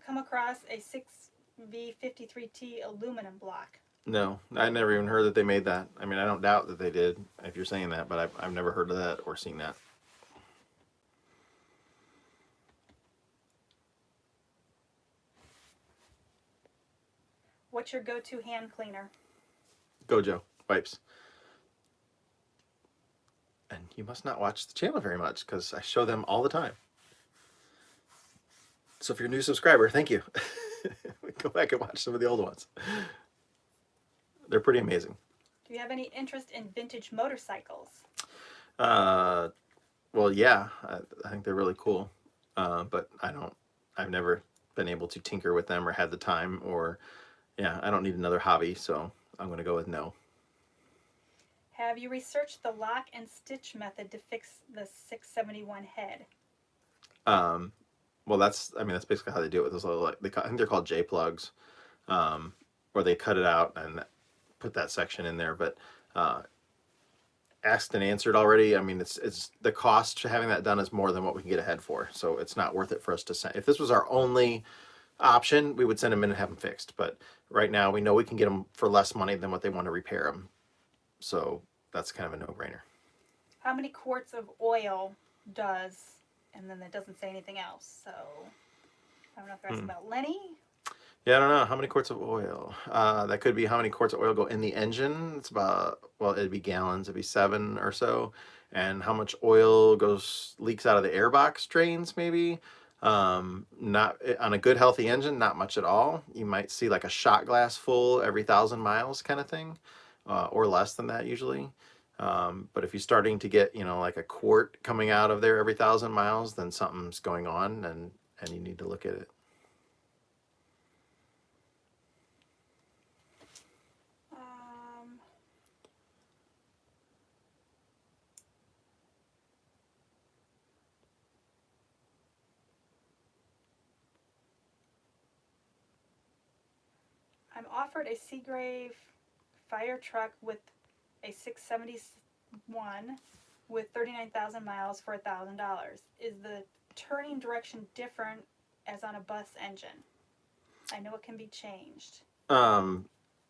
come across a 6V53T aluminum block? No, I never even heard that they made that. I mean, I don't doubt that they did if you're saying that, but I've never heard of that or seen that. What's your go-to hand cleaner? Gojo wipes. And you must not watch the channel very much because I show them all the time. So if you're a new subscriber, thank you. Go back and watch some of the old ones. They're pretty amazing. Do you have any interest in vintage motorcycles? Uh, well, yeah, I think they're really cool. But I've never been able to tinker with them or had the time or, yeah, I don't need another hobby. So I'm going to go with no. Have you researched the lock and stitch method to fix the 671 head? Well, that's basically how they do it with those little, like, I think they're called J plugs, where they cut it out and put that section in there. But asked and answered already. I mean, it's the cost to having that done is more than what we can get a head for, so it's not worth it for us to send. If this was our only option, we would send them in and have them fixed. But right now, we know we can get them for less money than what they want to repair them, so that's kind of a no-brainer. How many quarts of oil does, and then it doesn't say anything else, so I don't know if they're asking about Lenny. Yeah, I don't know. How many quarts of oil? That could be how many quarts of oil go in the engine. It's about, well, it'd be gallons. It'd be 7 or so. And how much oil leaks out of the airbox drains, maybe. Not on a good, healthy engine, not much at all. You might see like a shot glass full every 1,000 miles kind of thing, or less than that usually. But if you're starting to get, like a quart coming out of there every 1,000 miles, then something's going on and you need to look at it. I'm offered a Seagrave fire truck with a 671 with 39,000 miles for $1,000. Is the turning direction different as on a bus engine? I know it can be changed.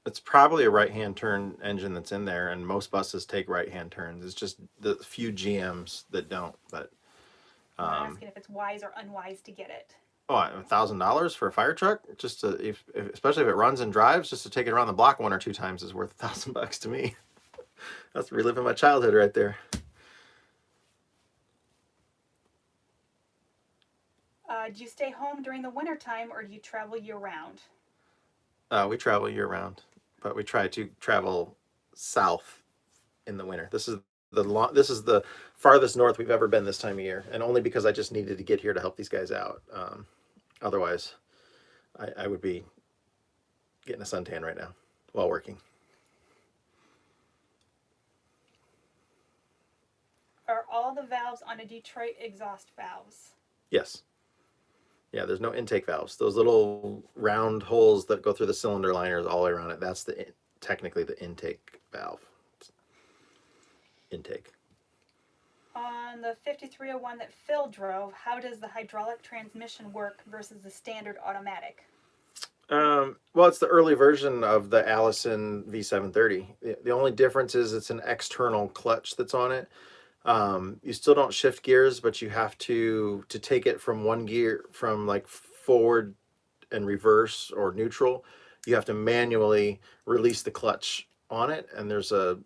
It's probably a right-hand turn engine that's in there, and most buses take right-hand turns. It's just the few GMs that don't. But I'm asking if it's wise or unwise to get it. $1,000 for a fire truck, just to, especially if it runs and drives, just to take it around the block 1 or 2 times is worth $1,000 to me. That's reliving my childhood right there. Do you stay home during the winter time or do you travel year round? We travel year round, but we try to travel south in the winter. This is the farthest north we've ever been this time of year, and only because I just needed to get here to help these guys out. Otherwise, I would be getting a suntan right now while working. Are all the valves on a Detroit exhaust valves? Yes. Yeah, there's no intake valves. Those little round holes that go through the cylinder liners all the way around it, that's technically the intake valve. Intake. On the 5301 that Phil drove, how does the hydraulic transmission work versus the standard automatic? Well, it's the early version of the Allison V730. The only difference is it's an external clutch that's on it. You still don't shift gears, but you have to take it from one gear, from like forward and reverse or neutral. You have to manually release the clutch on it, and there's a,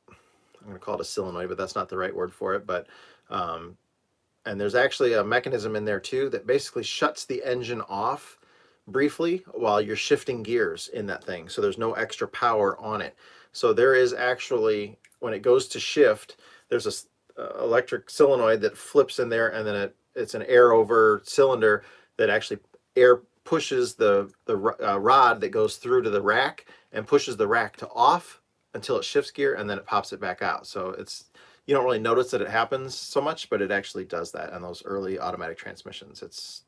I'm going to call it a solenoid, but that's not the right word for it. But and there's actually a mechanism in there too that basically shuts the engine off briefly while you're shifting gears in that thing. So there's no extra power on it. So there is actually, when it goes to shift, there's a electric solenoid that flips in there, and then it's an air over cylinder that actually air pushes the rod that goes through to the rack and pushes the rack to off until it shifts gear, and then it pops it back out. So it's, you don't really notice that it happens so much, but it actually does that on those early automatic transmissions. It's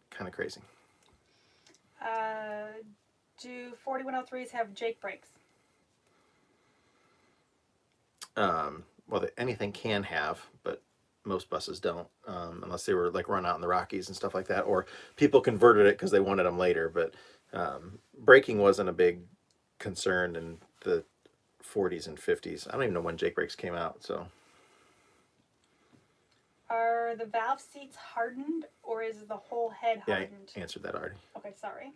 kind of crazy. Do 4103s have Jake brakes? Well, anything can have, but most buses don't, unless they were like run out in the Rockies and stuff like that, or people converted it because they wanted them later. But braking wasn't a big concern in the 40s and 50s. I don't even know when Jake brakes came out. So, Are the valve seats hardened, or is the whole head hardened? I answered that already. Okay, sorry.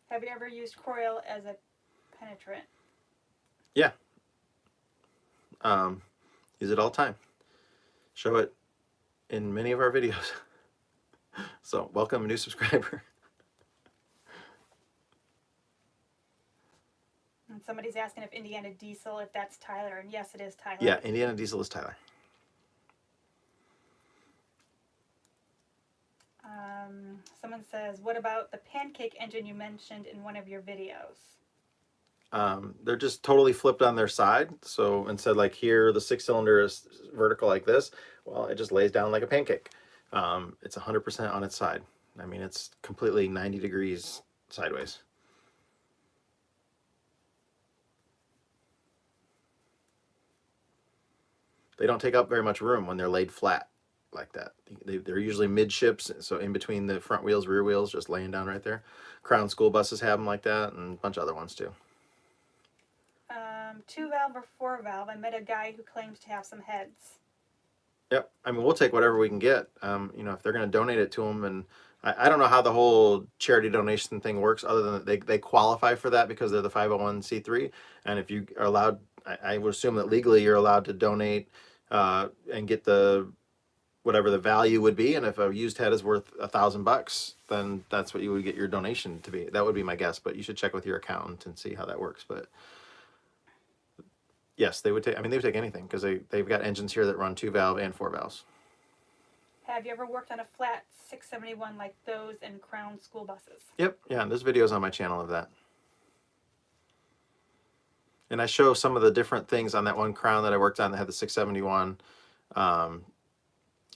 Have you ever used coil as a penetrant? Yeah. Use it all the time. Show it in many of our videos. So welcome, a new subscriber. And somebody's asking if Indiana Diesel, if that's Tyler, and yes, it is Tyler. Yeah, Indiana Diesel is Tyler. Someone says, what about the pancake engine you mentioned in one of your videos? They're just totally flipped on their side. So instead, like here, the 6-cylinder is vertical like this. Well, it just lays down like a pancake. It's 100% on its side. I mean, it's completely 90 degrees sideways. They don't take up very much room when they're laid flat like that. They're usually midships, so in between the front wheels, rear wheels, just laying down right there. Crown school buses have them like that, and a bunch of other ones too. 2-valve or 4-valve? I met a guy who claims to have some heads. Yep. I mean, we'll take whatever we can get. You know, if they're going to donate it to them, and I don't know how the whole charity donation thing works, other than that they qualify for that because they're the 501c3, and if you are allowed, I would assume that legally you're allowed to donate and get the whatever the value would be, and if a used head is worth $1,000, then that's what you would get your donation to be. That would be my guess, but you should check with your accountant and see how that works. But yes, they would take. I mean, they would take anything because they've got engines here that run 2-valve and 4 valves. Have you ever worked on a flat 671 like those in Crown school buses? Yep. Yeah, there's videos on my channel of that. And I show some of the different things on that one Crown that I worked on that had the 671.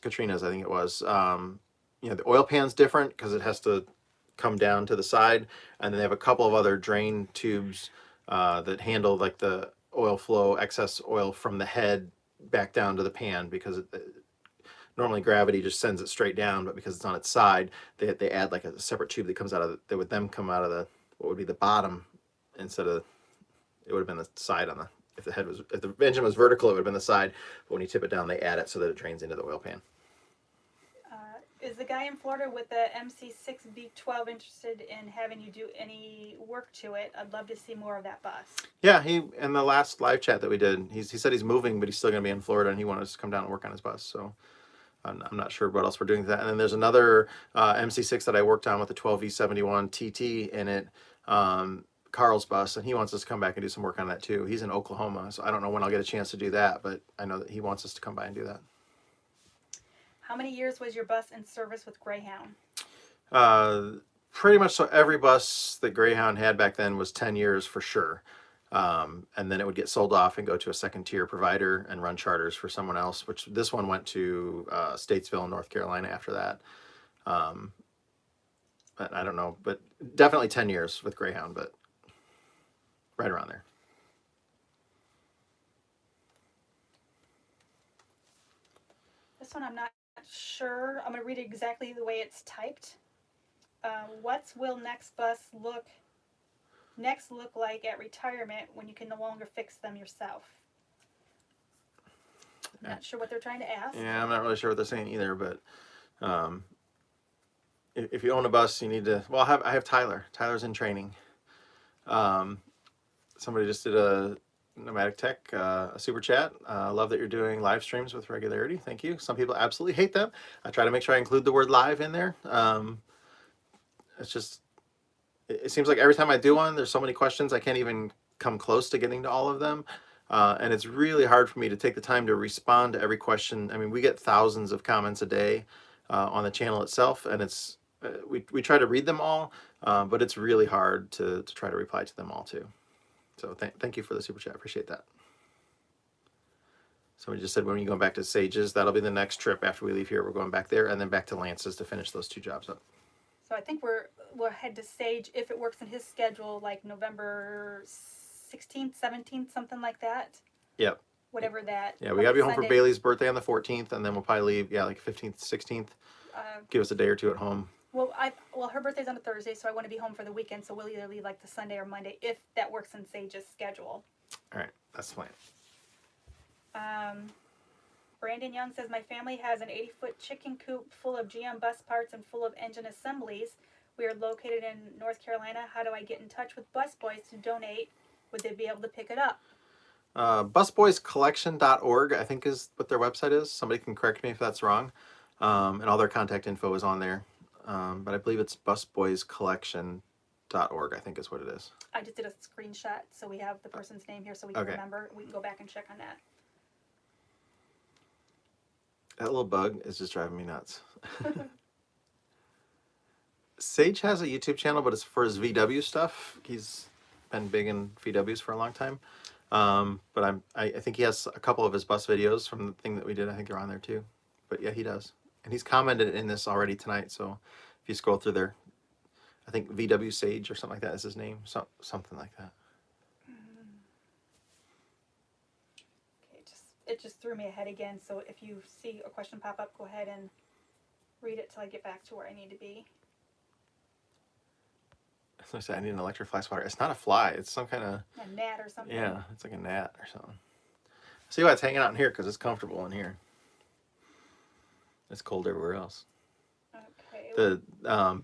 Katrina's, I think it was. You know, the oil pan's different because it has to come down to the side, and then they have a couple of other drain tubes that handle like the oil flow, excess oil from the head back down to the pan, because normally gravity just sends it straight down, but because it's on its side, they add like a separate tube that comes out of that would then come out of the what would be the bottom instead of, it would have been the side on the, if the engine was vertical, it would have been the side, but when you tip it down, they add it so that it drains into the oil pan. Is the guy in Florida with the MC6 V12 interested in having you do any work to it? I'd love to see more of that bus. Yeah, he, in the last live chat that we did, he said he's moving, but he's still going to be in Florida, and he wanted us to come down and work on his bus. So I'm not sure what else we're doing with that. And then there's another MC6 that I worked on with the 12V71 TT in it, Carl's bus, and he wants us to come back and do some work on that too. He's in Oklahoma, so I don't know when I'll get a chance to do that, but I know that he wants us to come by and do that. How many years was your bus in service with Greyhound? Pretty much, so every bus that Greyhound had back then was 10 years for sure. And then it would get sold off and go to a second tier provider and run charters for someone else, which this one went to Statesville, North Carolina after that. Um, but I don't know, but definitely 10 years with Greyhound, but right around there. This one I'm not sure. I'm going to read it exactly the way it's typed. What's will next look like at retirement when you can no longer fix them yourself? I'm not sure what they're trying to ask. Yeah, I'm not really sure what they're saying either, but if you own a bus, you need to. Well, I have Tyler. Tyler's in training. Somebody just did a Nomadic Tech a super chat. Love that you're doing live streams with regularity. Thank you. Some people absolutely hate them. I try to make sure I include the word live in there. It's just it seems like every time I do one, there's so many questions I can't even come close to getting to all of them. And it's really hard for me to take the time to respond to every question. I mean, we get thousands of comments a day on the channel itself, and it's we try to read them all, but it's really hard to try to reply to them all too. So thank you for the super chat. Appreciate that. Somebody just said when you go back to Sages, that'll be the next trip after we leave here. We're going back there and then back to Lance's to finish those 2 jobs up. So I think we'll head to Sage if it works in his schedule, like November 16th, 17th, something like that. Yep. Whatever that. Yeah, we gotta be home for Bailey's birthday on the 14th, and then we'll probably leave. Yeah, like 15th, 16th. Give us a day or two at home. Well, her birthday's on a Thursday, so I want to be home for the weekend. So we'll either leave like the Sunday or Monday if that works in Sage's schedule. All right, that's the plan. Brandon Young says my family has an 80-foot chicken coop full of GM bus parts and full of engine assemblies. We are located in North Carolina. How do I get in touch with Bus Boys to donate? Would they be able to pick it up? Busboyscollection.org, I think is what their website is. Somebody can correct me if that's wrong. And all their contact info is on there. But I believe it's busboyscollection.org, I think is what it is. I just did a screenshot, so we have the person's name here so we can remember. We can go back and check on that. That little bug is just driving me nuts. Sage has a YouTube channel, but it's for his VW stuff. He's been big in VWs for a long time. But I think he has a couple of his bus videos from the thing that we did. I think they're on there too. But yeah, he does. And he's commented in this already tonight. So if you scroll through there, I think VW Sage or something like that is his name. Something like that. Okay, it just threw me ahead again. So if you see a question pop up, go ahead and read it till I get back to where I need to be. I said I need an electric fly swatter. It's not a fly. It's some kind of a gnat or something. Yeah, it's like a gnat or something. See why it's hanging out in here because it's comfortable in here. It's cold everywhere else. Okay. The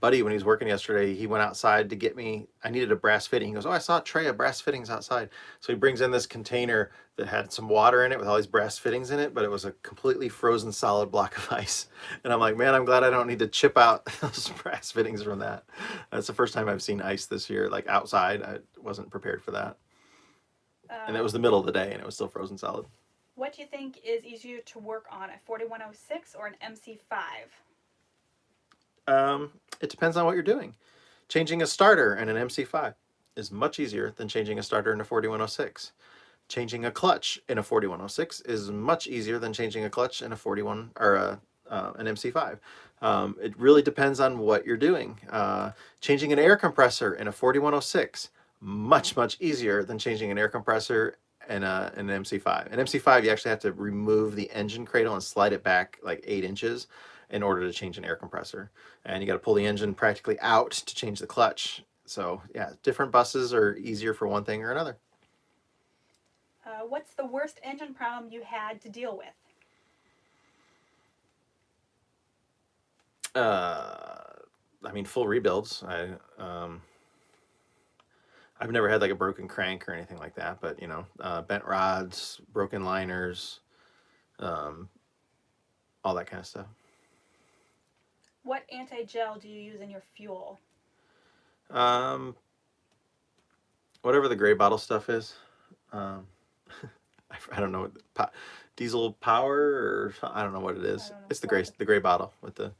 buddy, when he was working yesterday, he went outside to get me. I needed a brass fitting. He goes, "Oh, I saw a tray of brass fittings outside." So he brings in this container that had some water in it with all these brass fittings in it, but it was a completely frozen solid block of ice. And I'm like, man, I'm glad I don't need to chip out those brass fittings from that. That's the first time I've seen ice this year, like outside. I wasn't prepared for that. And it was the middle of the day, and it was still frozen solid. What do you think is easier to work on, a 4106 or an MC5? It depends on what you're doing. Changing a starter in an MC5 is much easier than changing a starter in a 4106. Changing a clutch in a 4106 is much easier than changing a clutch in a 41 or an MC5. It really depends on what you're doing. Changing an air compressor in a 4106, much easier than changing an air compressor in an MC5. An MC5, you actually have to remove the engine cradle and slide it back like 8 inches in order to change an air compressor. And you got to pull the engine practically out to change the clutch. So yeah, different buses are easier for one thing or another. What's the worst engine problem you had to deal with? I mean, full rebuilds. I've never had like a broken crank or anything like that, but you know, bent rods, broken liners, all that kind of stuff. What anti-gel do you use in your fuel? Whatever the gray bottle stuff is. I don't know, diesel power or I don't know what it is. It's the gray bottle with the,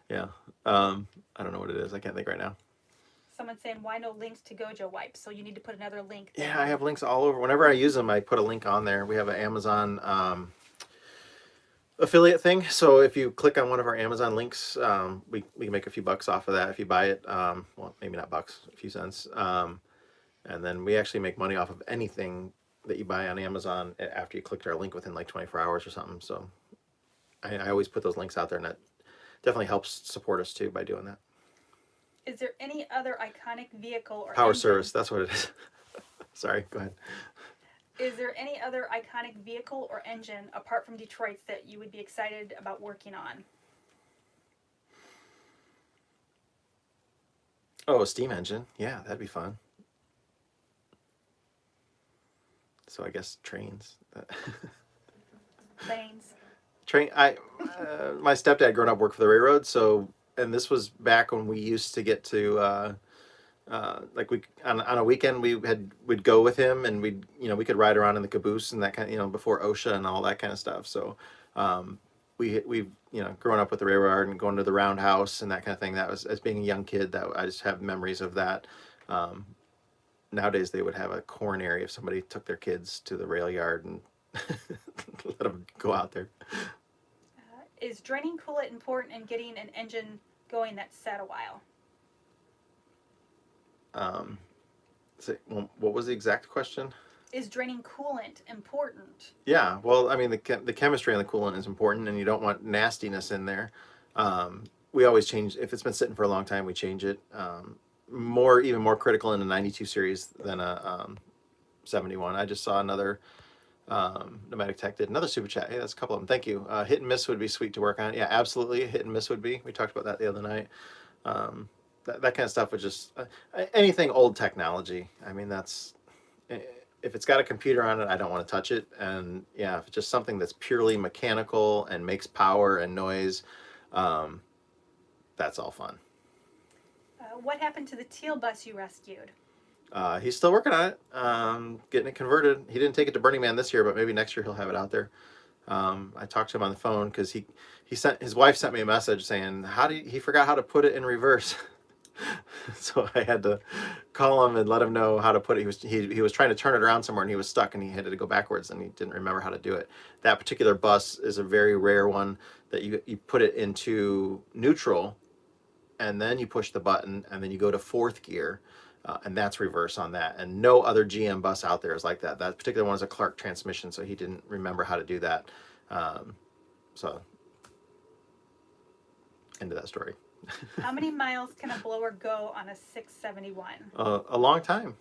yeah. I don't know what it is. I can't think right now. Someone saying, why no links to Gojo wipes? So you need to put another link there. Yeah, I have links all over. Whenever I use them, I put a link on there. We have an Amazon affiliate thing. So if you click on one of our Amazon links, we can make a few bucks off of that if you buy it. Well, maybe not bucks, a few cents. And then we actually make money off of anything that you buy on Amazon after you clicked our link within like 24 hours or something. So I always put those links out there, and that definitely helps support us too by doing that. Is there any other iconic vehicle or Power engine? service, that's what it is. Sorry, go ahead. Is there any other iconic vehicle or engine apart from Detroit's that you would be excited about working on? Oh, a steam engine. Yeah, that'd be fun. So I guess trains. Planes. My stepdad growing up worked for the railroad, so, and this was back when we used to get to like we on a weekend we'd go with him, and we could ride around in the caboose and that kind of, before OSHA and all that kind of stuff. So we growing up with the railroad and going to the roundhouse and that kind of thing, that was, as being a young kid, that I just have memories of that. Nowadays they would have a coronary if somebody took their kids to the rail yard and let them go out there. Is draining coolant important in getting an engine going that's sat a while? What was the exact question? Is draining coolant important? Yeah, well, I mean, the chemistry on the coolant is important, and you don't want nastiness in there. We always change, if it's been sitting for a long time, we change it. Even more critical in a 92 series than a 71. I just saw another Pneumatic Tech did another super chat. Hey, that's a couple of them. Thank you. Hit and miss would be sweet to work on. Yeah, absolutely. Hit and miss would be. We talked about that the other night. That kind of stuff would just anything old technology. I mean, that's, if it's got a computer on it, I don't want to touch it. And yeah, if it's just something that's purely mechanical and makes power and noise, that's all fun. What happened to the teal bus you rescued? He's still working on it, getting it converted. He didn't take it to Burning Man this year, but maybe next year he'll have it out there. I talked to him on the phone because his wife sent me a message saying he forgot how to put it in reverse. So I had to call him and let him know how to put it. He was trying to turn it around somewhere, and he was stuck, and he had to go backwards, and he didn't remember how to do it. That particular bus is a very rare one that you put it into neutral, and then you push the button, and then you go to fourth gear, and that's reverse on that. And no other GM bus out there is like that. That particular one is a Clark transmission, so he didn't remember how to do that. So end of that story. How many miles can a blower go on a 671? A long time.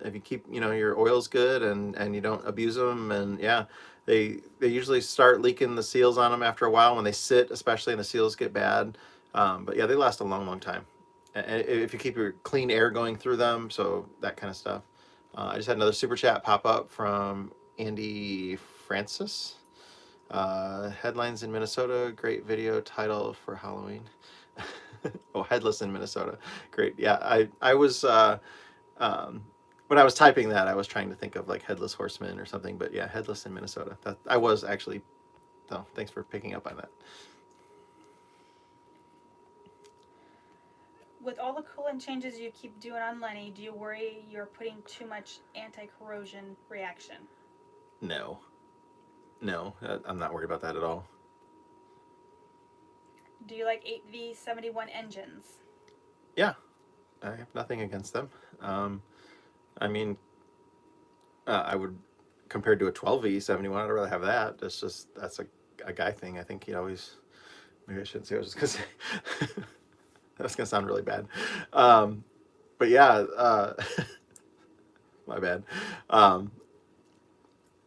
If you keep, your oil's good and you don't abuse them, and yeah, they usually start leaking the seals on them after a while when they sit, especially, and the seals get bad. But yeah, they last a long, long time. And if you keep your clean air going through them, so that kind of stuff. I just had another super chat pop up from Andy Francis. Headlines in Minnesota, great video title for Halloween. Oh, Headless in Minnesota, great. Yeah, I was when I was typing that, I was trying to think of like Headless Horseman or something, but yeah, Headless in Minnesota. That I was actually. So thanks for picking up on that. With all the coolant changes you keep doing on Lenny, do you worry you're putting too much anti-corrosion reaction? No, I'm not worried about that at all. Do you like 8V71 engines? Yeah, I have nothing against them. I mean, I would, compared to a 12V71, I'd rather have that. That's a guy thing. I think he always, maybe I shouldn't say, I was just going to say, that's going to sound really bad. But yeah, my bad.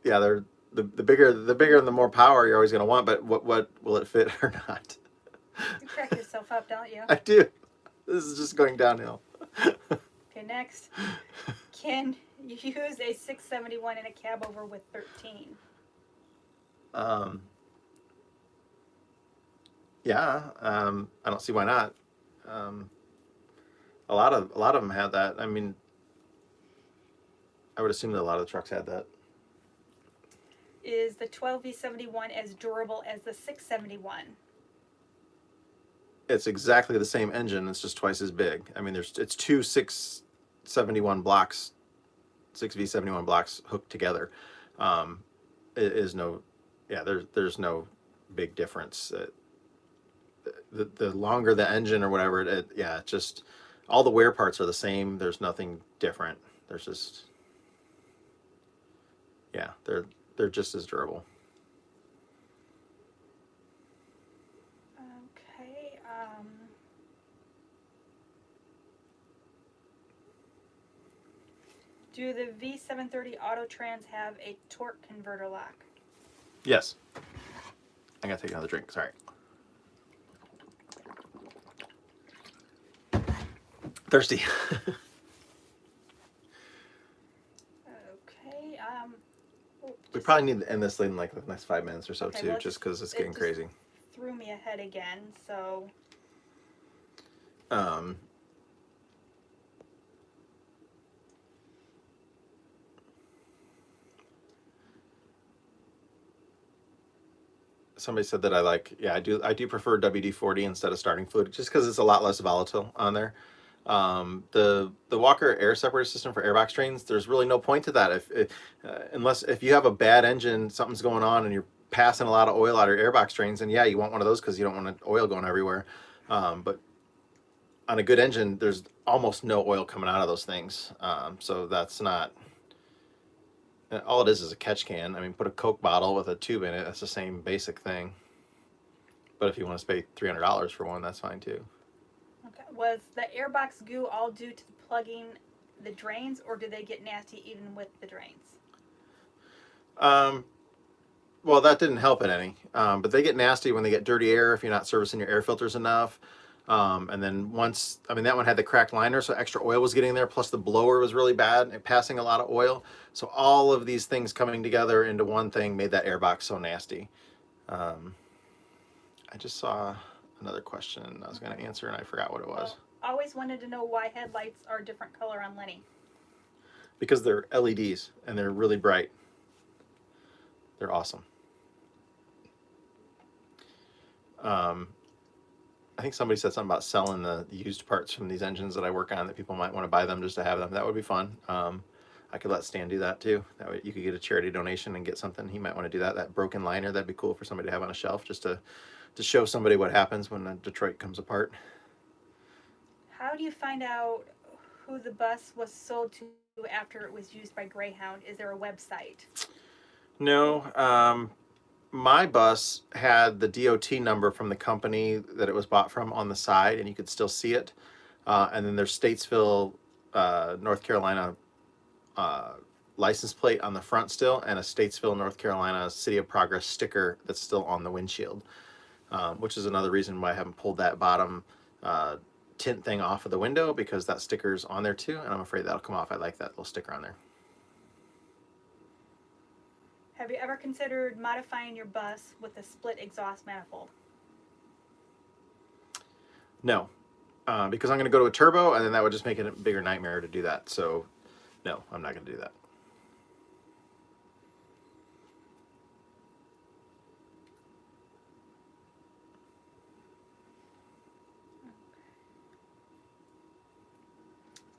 Yeah, they're the bigger and the more power you're always going to want, but what will it fit or not? You crack yourself up, don't you? I do. This is just going downhill. Okay, next. Can you use a 671 in a cab over with 13? Yeah, I don't see why not. A lot of them had that. I mean, I would assume that a lot of the trucks had that. Is the 12V71 as durable as the 671? it's exactly the same engine. It's just twice as big. I mean, it's two 671 blocks, 6V71 blocks hooked together. It is no, yeah. There's no big difference. The longer the engine or whatever, yeah, it just all the wear parts are the same. There's nothing different. There's just, yeah, they're just as durable. Okay. Do the V730 Autotrans have a torque converter lock? Yes. I gotta take another drink. Sorry. Thirsty. Okay. We probably need to end this in like the next 5 minutes or so Okay, too, well, just because it's it getting just crazy. threw me ahead again. So Um, Somebody said that I do prefer WD-40 instead of starting fluid just because it's a lot less volatile on there. The Walker air separator system for airbox drains, there's really no point to that unless if you have a bad engine, something's going on and you're passing a lot of oil out of your airbox drains, and yeah, you want one of those because you don't want oil going everywhere. But on a good engine, there's almost no oil coming out of those things, so that's not. All it is a catch can. I mean, put a Coke bottle with a tube in it. That's the same basic thing. But if you want to pay $300 for one, that's fine too. okay. Was the airbox goo all due to plugging the drains, or do they get nasty even with the drains? Well, that didn't help it any. But they get nasty when they get dirty air if you're not servicing your air filters enough. And then that one had the cracked liner, so extra oil was getting there. Plus the blower was really bad and passing a lot of oil. So all of these things coming together into one thing made that airbox so nasty. I just saw another question I was going to answer and I forgot what it was. Well, always wanted to know why headlights are a different color on Lenny. Because they're LEDs and they're really bright. They're awesome. I think somebody said something about selling the used parts from these engines that I work on, that people might want to buy them just to have them. That would be fun. I could let Stan do that too. That way you could get a charity donation and get something. He might want to do that. That broken liner, that'd be cool for somebody to have on a shelf, just to show somebody what happens when Detroit comes apart. How do you find out who the bus was sold to after it was used by Greyhound? Is there a website? No. My bus had the DOT number from the company that it was bought from on the side, and you could still see it. And then there's Statesville, North Carolina license plate on the front still, and a Statesville, North Carolina City of Progress sticker that's still on the windshield, which is another reason why I haven't pulled that bottom tint thing off of the window, because that sticker's on there too, and I'm afraid that'll come off. I like that little sticker on there. Have you ever considered modifying your bus with a split exhaust manifold? No, because I'm going to go to a turbo, and then that would just make it a bigger nightmare to do that. So, no, I'm not going to do that.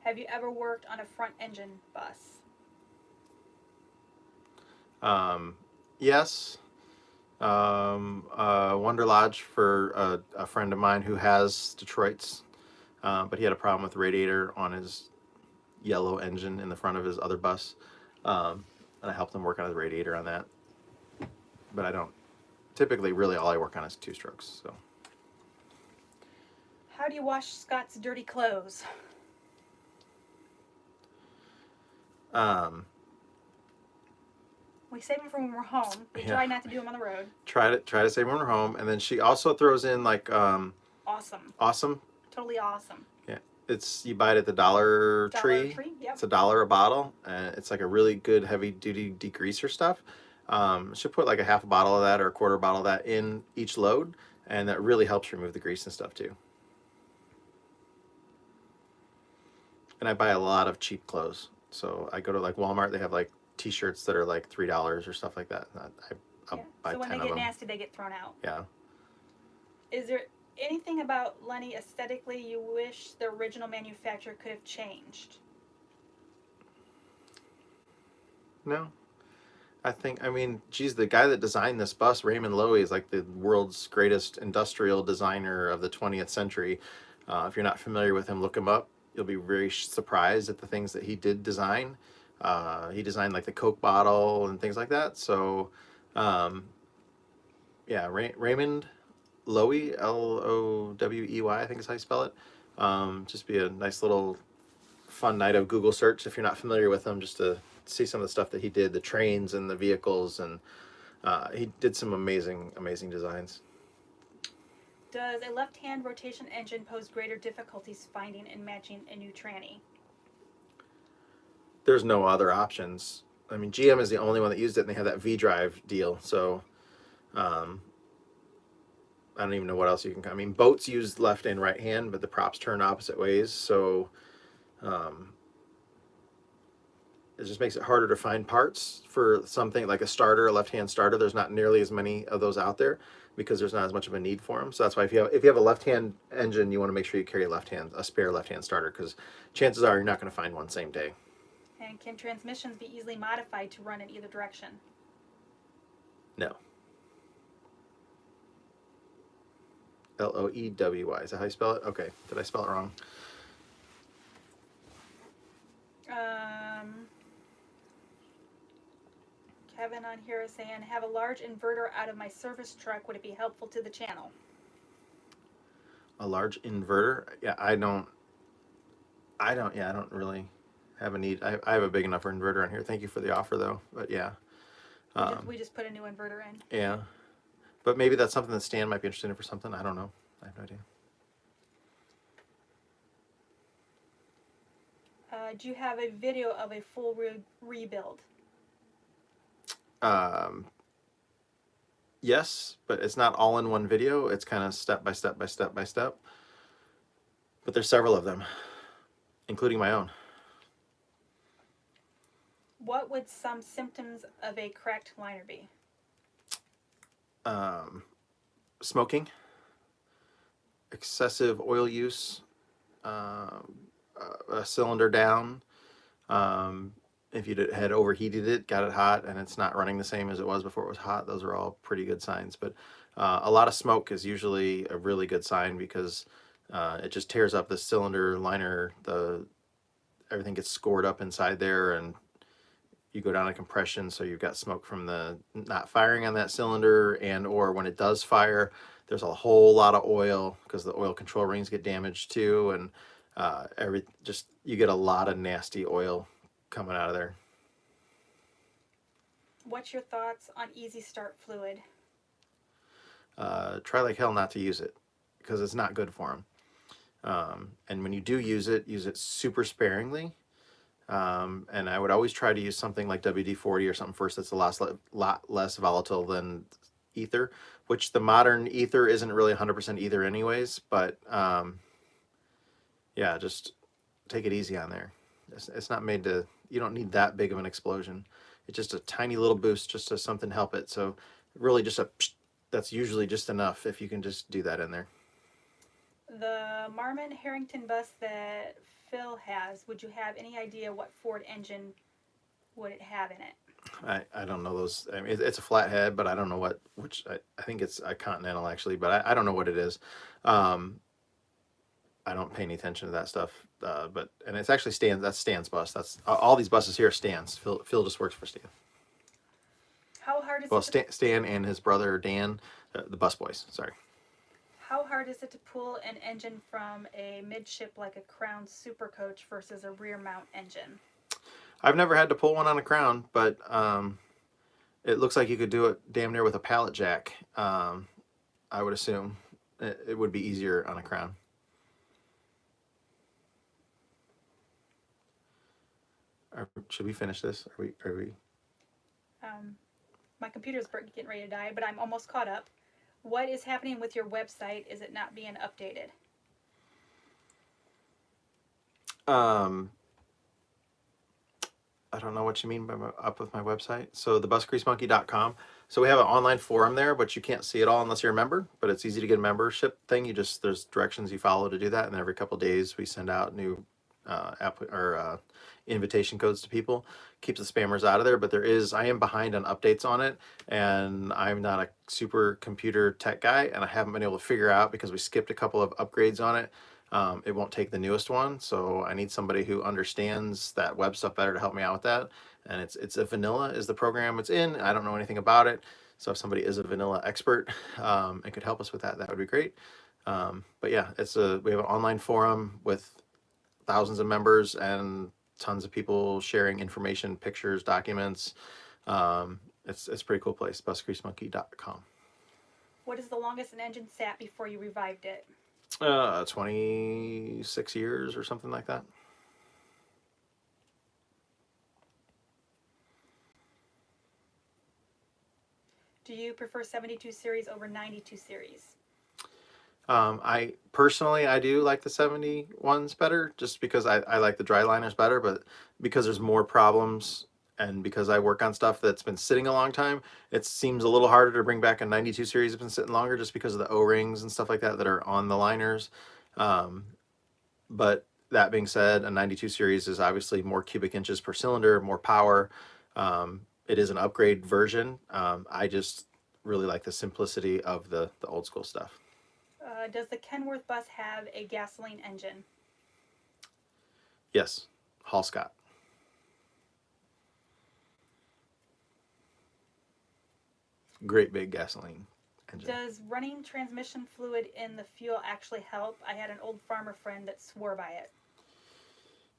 Have you ever worked on a front engine bus? Yes. Wonder Lodge for a friend of mine who has Detroit's, but he had a problem with the radiator on his yellow engine in the front of his other bus, and I helped him work on his radiator on that. But I don't typically, really all I work on is two strokes. So How do you wash Scott's dirty clothes? We save them for when we're home. We try not to do them on the road. Try to save when we're home, and then she also throws in like Awesome. Awesome. Totally awesome. Yeah, you buy it at the Dollar Tree. Yep. It's $1 a bottle, and it's like a really good heavy duty degreaser stuff. Should put like a half a bottle of that or a quarter bottle of that in each load, and that really helps remove the grease and stuff too. And I buy a lot of cheap clothes, so I go to like Walmart. They have like T-shirts that are like $3 or stuff like that. I'll buy so when 10 they of get them. nasty, they get thrown out. Yeah. Is there Anything about Lenny aesthetically you wish the original manufacturer could have changed? No, I mean, geez, the guy that designed this bus, Raymond Loewy, is like the world's greatest industrial designer of the 20th century. If you're not familiar with him, look him up. You'll be very surprised at the things that he did design. He designed like the Coke bottle and things like that. So, um, yeah, Raymond Loewy, Lowey, I think is how you spell it. Just be a nice little fun night of Google search if you're not familiar with him, just to see some of the stuff that he did, the trains and the vehicles, and he did some amazing designs. Does a left-hand rotation engine pose greater difficulties finding and matching a new tranny? There's no other options. I mean, GM is the only one that used it, and they have that V drive deal. So um, I don't even know what else you can. I mean, boats use left and right hand, but the props turn opposite ways. So um, it just makes it harder to find parts for something like a starter, a left-hand starter. There's not nearly as many of those out there because there's not as much of a need for them. So that's why if you have a left-hand engine, you want to make sure you carry a spare left-hand starter, because chances are you're not going to find one same day. And can transmissions be easily modified to run in either direction? No. Loewy. Is that how you spell it? Okay. Did I spell it wrong? Kevin on here is saying, have a large inverter out of my service truck. Would it be helpful to the channel? A large inverter? Yeah, I don't. Yeah, I don't really have a need. I have a big enough inverter on here. Thank you for the offer, though. But yeah. We just put a new inverter in. Yeah. But maybe that's something that Stan might be interested in for something. I don't know. I have no idea. Do you have a video of a full rebuild? Yes, but it's not all in one video. It's kind of step by step by step by step. But there's several of them, including my own. What would some symptoms of a cracked liner be? Smoking, excessive oil use, a cylinder down. If you had overheated it, got it hot, and it's not running the same as it was before it was hot, those are all pretty good signs. But a lot of smoke is usually a really good sign, because it just tears up the cylinder liner. Everything gets scored up inside there, and you go down a compression, so you've got smoke from the not firing on that cylinder, and or when it does fire, there's a whole lot of oil because the oil control rings get damaged too, and you get a lot of nasty oil coming out of there. What's your thoughts on Easy Start fluid? Try like hell not to use it, because it's not good for them. And when you do use it super sparingly. And I would always try to use something like WD-40 or something first that's a lot less volatile than ether, which the modern ether isn't really 100% ether anyways. But yeah, just take it easy on there. It's not made to, you don't need that big of an explosion. It's just a tiny little boost just to something help it. So really just that's usually just enough if you can just do that in there. The Marmon Harrington bus that Phil has, would you have any idea what Ford engine would it have in it? I don't know those. I mean, it's a flathead, but I don't know which I think it's a Continental actually, but I don't know what it is. I don't pay any attention to that stuff. And it's actually that's Stan's bus. That's all these buses here are Stan's. Phil just works for Stan. How hard is Well, it? Stan and his brother Dan, the bus boys. Sorry. How hard is it to pull an engine from a midship like a Crown Super Coach versus a rear mount engine? I've never had to pull one on a Crown, but it looks like you could do it damn near with a pallet jack. I would assume it would be easier on a Crown. Should we finish this? Are we? My computer's getting ready to die, but I'm almost caught up. What is happening with your website? Is it not being updated? I don't know what you mean by up with my website. So the busgreasemonkey.com. So we have an online forum there, but you can't see it all unless you're a member. But it's easy to get a membership thing. You just there's directions you follow to do that, and every couple of days we send out new invitation codes to people. Keeps the spammers out of there. But I am behind on updates on it, and I'm not a super computer tech guy, and I haven't been able to figure out because we skipped a couple of upgrades on it. It won't take the newest one, so I need somebody who understands that web stuff better to help me out with that. And it's a vanilla is the program it's in. I don't know anything about it, so if somebody is a vanilla expert and could help us with that, that would be great. But yeah, we have an online forum with thousands of members and tons of people sharing information, pictures, documents. It's a pretty cool place. busgreasemonkey.com. What is the longest an engine sat before you revived it? 26 years or something like that. Do you prefer 72 series over 92 series? I personally, I do like the 71s better just because I like the dry liners better, but because there's more problems and because I work on stuff that's been sitting a long time, it seems a little harder to bring back a 92 series that's been sitting longer just because of the O-rings and stuff like that that are on the liners. But that being said, a 92 series is obviously more cubic inches per cylinder, more power. It is an upgrade version. I just really like the simplicity of the old school stuff. Does the Kenworth bus have a gasoline engine? Yes, Hall Scott. Great big gasoline engine. Does running transmission fluid in the fuel actually help? I had an old farmer friend that swore by it.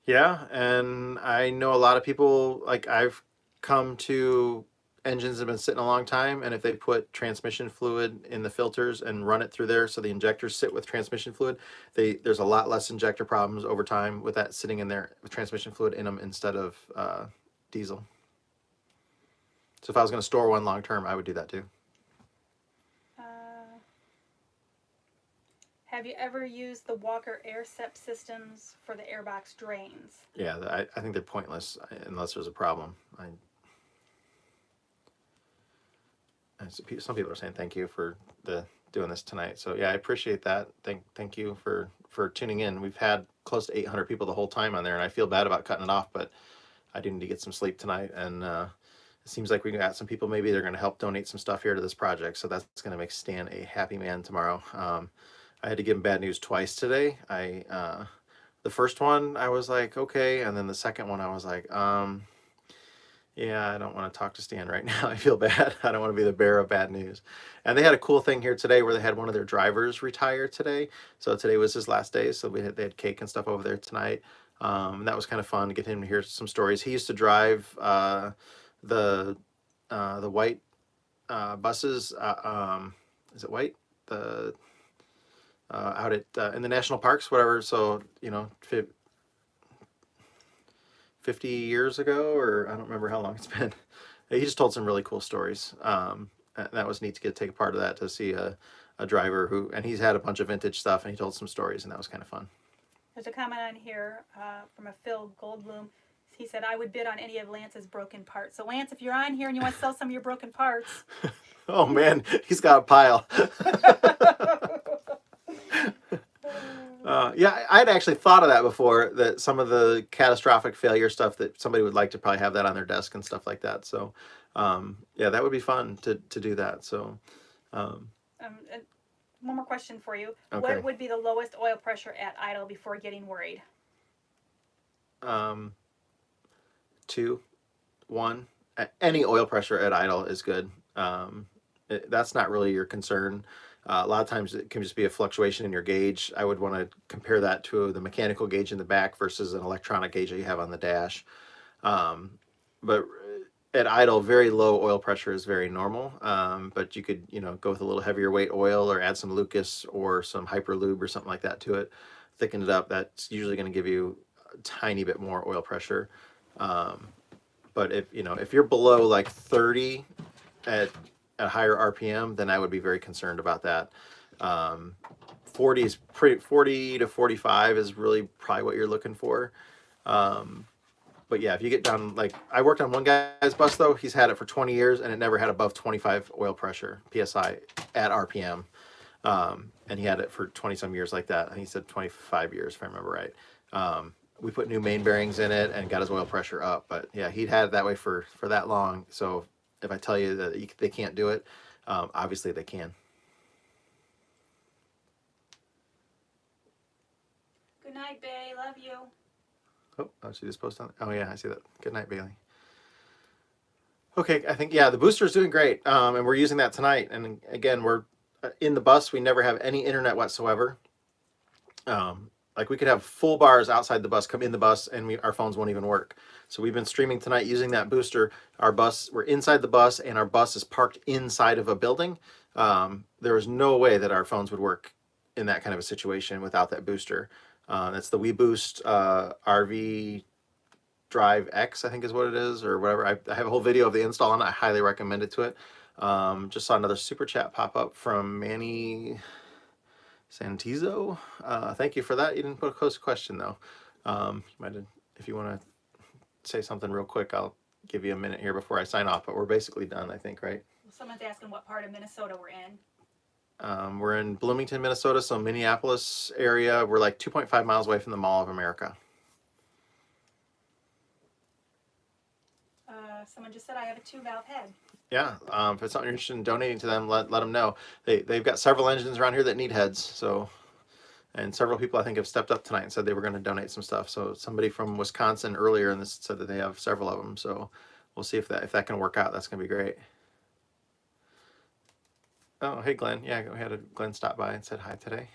Yeah, and I know a lot of people, like I've come to engines that have been sitting a long time, and if they put transmission fluid in the filters and run it through there so the injectors sit with transmission fluid, there's a lot less injector problems over time with that sitting in there with transmission fluid in them instead of diesel. So if I was going to store one long term, I would do that too. Have you ever used the Walker AirSep systems for the airbox drains? Yeah, I think they're pointless unless there's a problem. Some people are saying thank you for doing this tonight. So yeah, I appreciate that. Thank you for tuning in. We've had close to 800 people the whole time on there, and I feel bad about cutting it off, but I do need to get some sleep tonight. And it seems like we got some people. Maybe they're going to help donate some stuff here to this project. So that's going to make Stan a happy man tomorrow. I had to give him bad news twice today. The first one I was like, okay, and then the second one I was like, yeah, I don't want to talk to Stan right now. I feel bad. I don't want to be the bearer of bad news. And they had a cool thing here today where they had one of their drivers retire today. So today was his last day. So they had cake and stuff over there tonight. And that was kind of fun to get him to hear some stories. He used to drive the white buses. Is it white? The out at in the national parks, whatever. So 50 years ago, or I don't remember how long it's been. He just told some really cool stories. That was neat to take a part of that, to see a driver and he's had a bunch of vintage stuff, and he told some stories, and that was kind of fun. There's a comment on here from a Phil Goldblum. He said, I would bid on any of Lance's broken parts. So Lance, if you're on here and you want to sell some of your broken parts. Oh man, he's got a pile. Yeah, I'd actually thought of that before, that some of the catastrophic failure stuff, that somebody would like to probably have that on their desk and stuff like that. So, yeah, that would be fun to do that. So, one more question for you. Okay. What would be the lowest oil pressure at idle before getting worried? 2, 1. Any oil pressure at idle is good. That's not really your concern. A lot of times it can just be a fluctuation in your gauge. I would want to compare that to the mechanical gauge in the back versus an electronic gauge that you have on the dash. But at idle, very low oil pressure is very normal. But you could, go with a little heavier weight oil, or add some Lucas or some Hyperlube or something like that to it. Thicken it up. That's usually going to give you a tiny bit more oil pressure. But if you're below like 30 at higher RPM, then I would be very concerned about that. 40 to 45 is really probably what you're looking for. But But yeah, if you get down, like I worked on one guy's bus though, he's had it for 20 years and it never had above 25 oil pressure psi at RPM. And he had it for 20 some years like that. And he said 25 years if I remember right. We put new main bearings in it and got his oil pressure up. But yeah, he'd had it that way for that long. So if I tell you that they can't do it, obviously they can. Good night, Bay. Love you. Oh, she just posted on. Oh yeah, I see that. Good night, Bailey. Okay, I think yeah, the booster is doing great, and we're using that tonight. And again, we're in the bus. We never have any internet whatsoever. Like we could have full bars outside the bus, come in the bus, and our phones won't even work. So we've been streaming tonight using that booster. We're inside the bus, and our bus is parked inside of a building. There was no way that our phones would work in that kind of a situation without that booster. That's the WeBoost RV Drive X, I think is what it is, or whatever. I have a whole video of the install, and I highly recommend it to it. Just saw another super chat pop up from Manny Santizo. Thank you for that. You didn't put a question though. If you want to say something real quick, I'll give you a minute here before I sign off. But we're basically done, I think, right? Someone's asking what part of Minnesota we're in. We're in Bloomington, Minnesota, so Minneapolis area. We're like 2.5 miles away from the Mall of America. Someone just said I have a 2-valve head. Yeah, if it's something you're interested in donating to them, let them know. They've got several engines around here that need heads. So, and several people I think have stepped up tonight and said they were going to donate some stuff. So somebody from Wisconsin earlier in this said that they have several of them. So we'll see if that can work out. That's going to be great. Oh, hey, Glenn. Yeah, we had Glenn stop by and said hi today.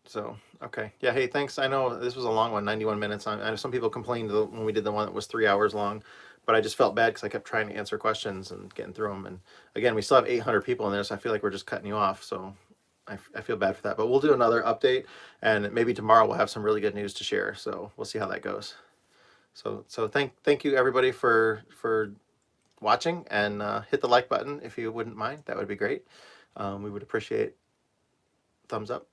So, okay. Yeah, hey, thanks. I know this was a long one, 91 minutes. I know some people complained when we did the one that was 3 hours long, but I just felt bad because I kept trying to answer questions and getting through them. And again, we still have 800 people in there, so I feel like we're just cutting you off. So I feel bad for that. But we'll do another update, and maybe tomorrow we'll have some really good news to share. So we'll see how that goes. So thank you, everybody, for watching, and hit the like button if you wouldn't mind. That would be great. We would appreciate thumbs up.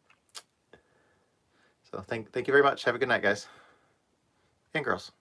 So thank you very much. Have a good night, guys and girls.